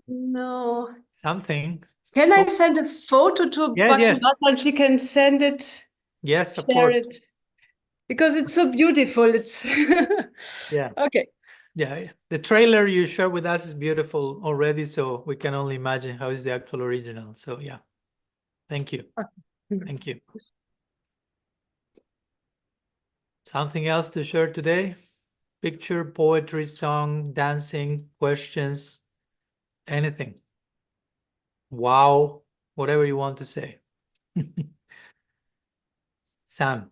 No. Something. Can I send a photo to Bhakti Rasa and she can send it? Yes, of course. It, because it's so beautiful. It's yeah. Okay. Yeah, the trailer you shared with us is beautiful already, so we can only imagine how is the actual original. So yeah, thank you. Thank you. Something else to share today? Picture, poetry, song, dancing, questions, anything. Wow, whatever you want to say. Sam.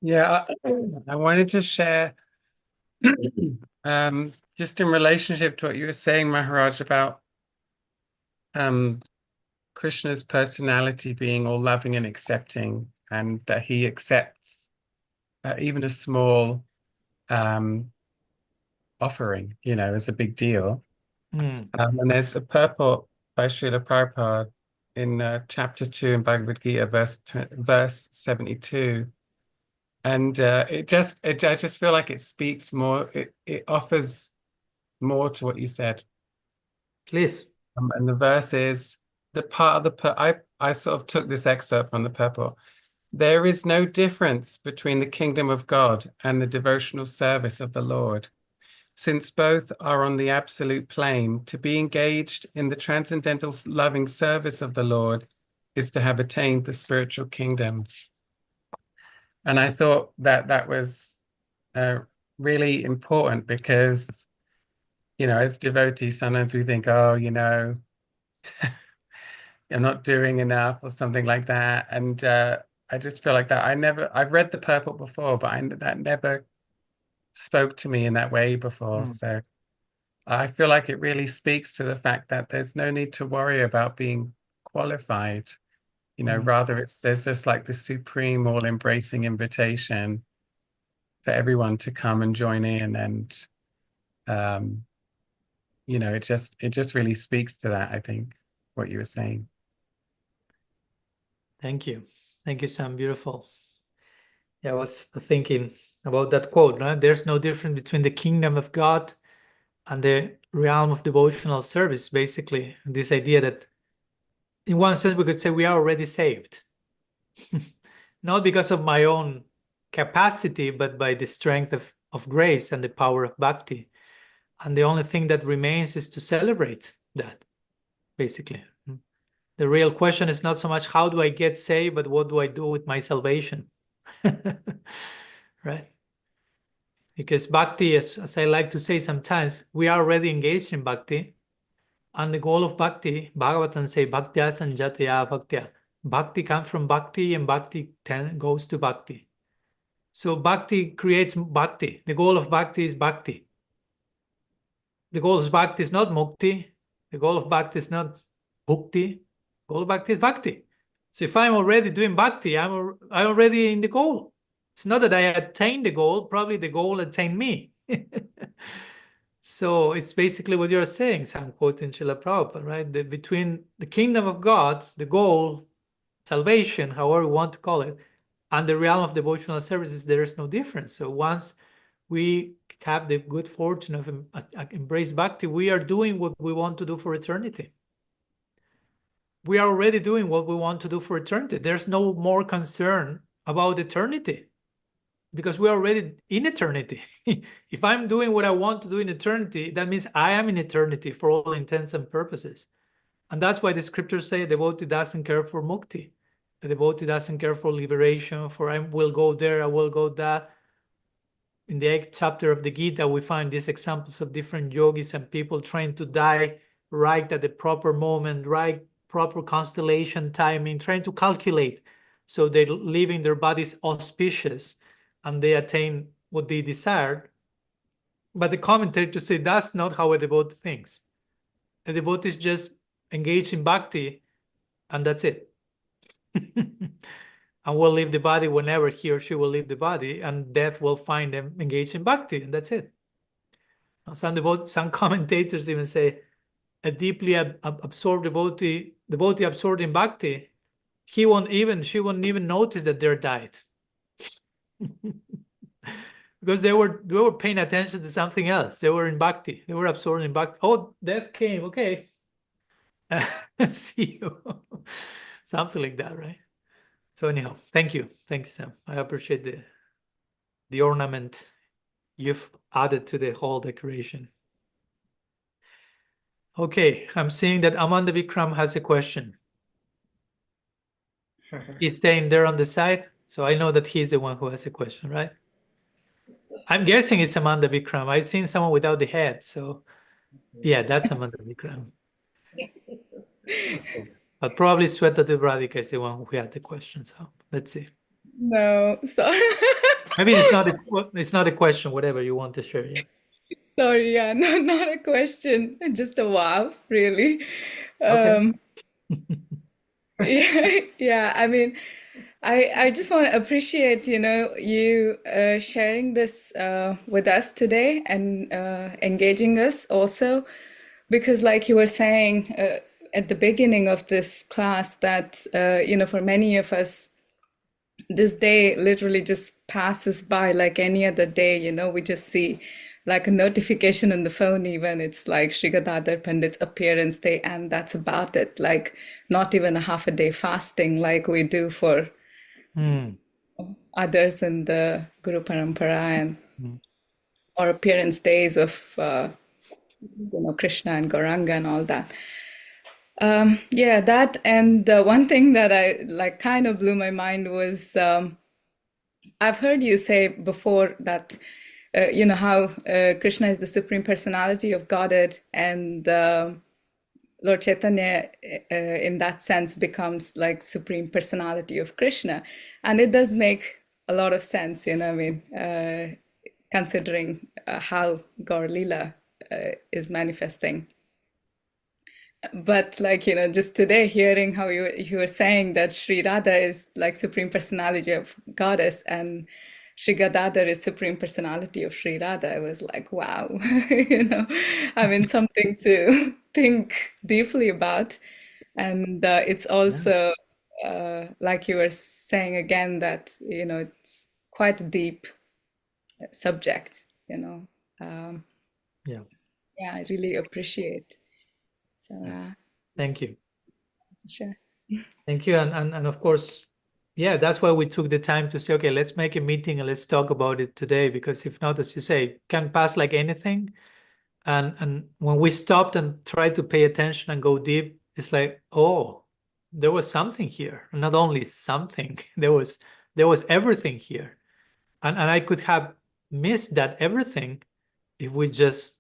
Yeah, I wanted to share just in relationship to what you were saying, Maharaj, about Krishna's personality being all loving and accepting, and that he accepts even a small offering, as a big deal. And there's a purport by Srila Prabhupada in chapter 2 in Bhagavad Gita, verse 72. And I just feel like it speaks more, it offers more to what you said. Please. And the verse is the part of I sort of took this excerpt from the purport. There is no difference between the kingdom of God and the devotional service of the Lord, since both are on the absolute plane. To be engaged in the transcendental loving service of the Lord is to have attained the spiritual kingdom. And I thought that was really important because, as devotees, sometimes we think, oh, you're not doing enough or something like that. And I just feel like that. I've read the purport before, but that never spoke to me in that way before. So I feel like it really speaks to the fact that there's no need to worry about being qualified. Rather there's just like this supreme all-embracing invitation for everyone to come and join in, and it just really speaks to that, I think, what you were saying. Thank you, Sam. Beautiful. Yeah, I was thinking about that quote, right? There's no difference between the kingdom of God and the realm of devotional service. Basically, this idea that in one sense we could say we are already saved, not because of my own capacity, but by the strength of grace and the power of bhakti. And the only thing that remains is to celebrate that, basically. The real question is not so much how do I get saved, but what do I do with my salvation? Right? Because bhakti, as I like to say sometimes, we are already engaged in bhakti. And the goal of bhakti, Bhagavatam say, bhaktya sanjataya bhaktya. Bhakti comes from bhakti and bhakti goes to bhakti. So bhakti creates bhakti. The goal of bhakti is bhakti. The goal of bhakti is not mukti. The goal of bhakti is not bhukti. The goal of bhakti is bhakti. So if I'm already doing bhakti, I'm already in the goal. It's not that I attained the goal, probably the goal attained me. So it's basically what you're saying, Sam, quoting Srila Prabhupada, right? Between the kingdom of God, the goal, salvation, however you want to call it, and the realm of devotional services, there is no difference. So once we have the good fortune of embrace bhakti, we are doing what we want to do for eternity. We are already doing what we want to do for eternity. There's no more concern about eternity because we're already in eternity. If I'm doing what I want to do in eternity, that means I am in eternity for all intents and purposes. And that's why the scriptures say a devotee doesn't care for mukti. A devotee doesn't care for liberation, for I will go there, I will go that. In the 8th chapter of the Gita, we find these examples of different yogis and people trying to die right at the proper moment, right, proper constellation timing, trying to calculate so they're leaving their bodies auspicious and they attain what they desired. But the commentators say that's not how a devotee thinks. A devotee is just engaged in bhakti and that's it. And will leave the body whenever he or she will leave the body, and death will find them engaged in bhakti, and that's it. Some commentators even say a deeply absorbed devotee absorbed in bhakti, she won't even notice that they're died. Because they were paying attention to something else. They were in bhakti. They were absorbed in bhakti. Oh, death came. Okay. See you. Something like that, right? So anyhow, thank you. Thanks, Sam. I appreciate the ornament you've added to the whole decoration. Okay, I'm seeing that Amanda Vikram has a question. He's staying there on the side, so I know that he's the one who has a question, right? I'm guessing it's Amanda Vikram. I've seen someone without the head, so yeah, that's Amanda Vikram. But probably Sweta Devradika is the one who had the question, so let's see. No, sorry. Maybe it's not a question, whatever you want to share, yeah. Sorry, yeah, no, not a question, just a wow, really. Okay. Yeah, yeah, I mean, I just want to appreciate, you sharing this with us today and engaging us also, because like you were saying at the beginning of this class that, for many of us, this day literally just passes by like any other day, we just see like a notification on the phone, even it's like Sri Gadadhara Pandit's appearance day, and that's about it. Like not even a half a day fasting like we do for others in the Guru Parampara, and or appearance days of Krishna and Gauranga and all that. Yeah, that, and the one thing that I like kind of blew my mind was I've heard you say before that how Krishna is the Supreme Personality of Godhead, and Lord Chaitanya in that sense becomes like Supreme Personality of Krishna. And it does make a lot of sense, considering how Gaura-lila is manifesting. But like, just today hearing how you were saying that Sri Radha is like Supreme Personality of Goddess and Sri Gadadhara is Supreme Personality of Sri Radha, I was like, wow, I mean, something to think deeply about. And it's also, like you were saying again, that, it's quite a deep subject, Yeah, I really appreciate. So, Thank you. Sure. Thank you. And of course, yeah, that's why we took the time to say, okay, let's make a meeting and let's talk about it today, because if not, as you say, it can pass like anything. And when we stopped and tried to pay attention and go deep, it's like, oh, there was something here. Not only something, there was everything here. And I could have missed that everything if we just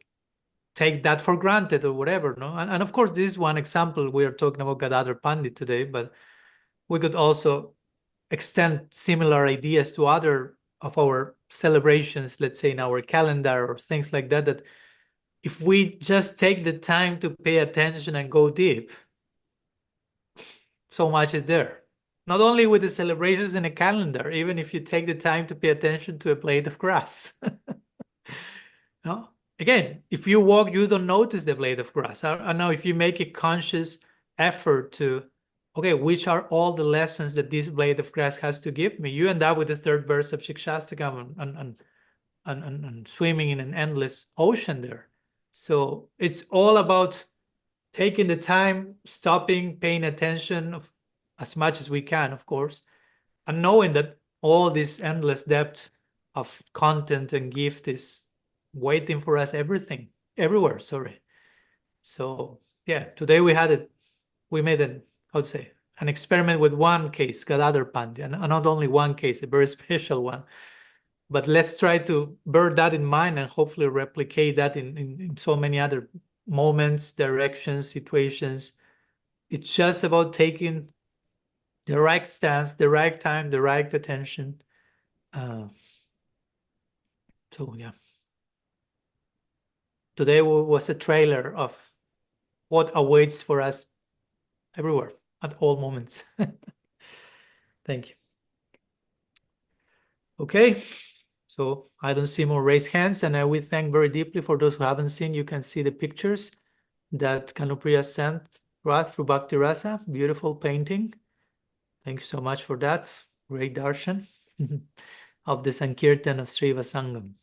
take that for granted or whatever, no? And of course, this is one example. We are talking about Gadadhara Pandit today, but we could also extend similar ideas to other of our celebrations, let's say in our calendar or things like that, that if we just take the time to pay attention and go deep, so much is there. Not only with the celebrations in a calendar, even if you take the time to pay attention to a blade of grass. No? Again, if you walk, you don't notice the blade of grass. I know if you make a conscious effort to, okay, which are all the lessons that this blade of grass has to give me, you end up with the third verse of Shikshastakam and swimming in an endless ocean there. So it's all about taking the time, stopping, paying attention as much as we can, of course, and knowing that all this endless depth of content and gift is waiting for us everywhere, sorry. So yeah, today we made an experiment with one case, Gadadhara Pandit, and not only one case, a very special one. But let's try to bear that in mind and hopefully replicate that in so many other moments, directions, situations. It's just about taking the right stance, the right time, the right attention. So yeah. Today was a trailer of what awaits for us everywhere at all moments. Thank you. Okay, so I don't see more raised hands, and I will thank very deeply for those who haven't seen. You can see the pictures that Kanupriya sent Rath through Bhakti Rasa. Beautiful painting. Thank you so much for that. Great darshan of the Sankirtan of Sri Vasangam.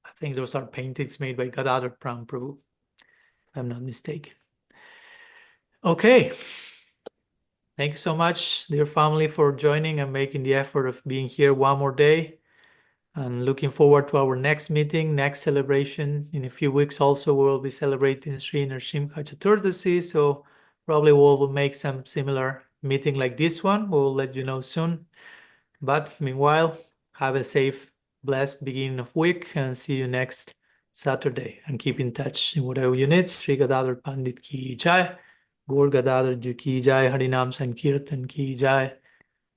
I think those are paintings made by Gadadhara Prabhu, if I'm not mistaken. Okay. Thank you so much, dear family, for joining and making the effort of being here one more day. And looking forward to our next meeting, next celebration. In a few weeks also we will be celebrating Sri Nrsimha Chaturdasi, so probably we will make some similar meeting like this one. We'll let you know soon. But meanwhile, have a safe, blessed beginning of week and see you next Saturday. And keep in touch in whatever you need. Sri Gadadhara Pandit ki jai. Gaur Gadadhar ji ki jai. Harinam Sankirtan ki jai.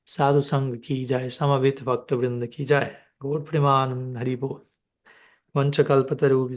Sadhu Sangh ki jai. Samavit Bhakta Vrinda ki jai. Gaur Premanand Hari Bol. Vanchakalpataru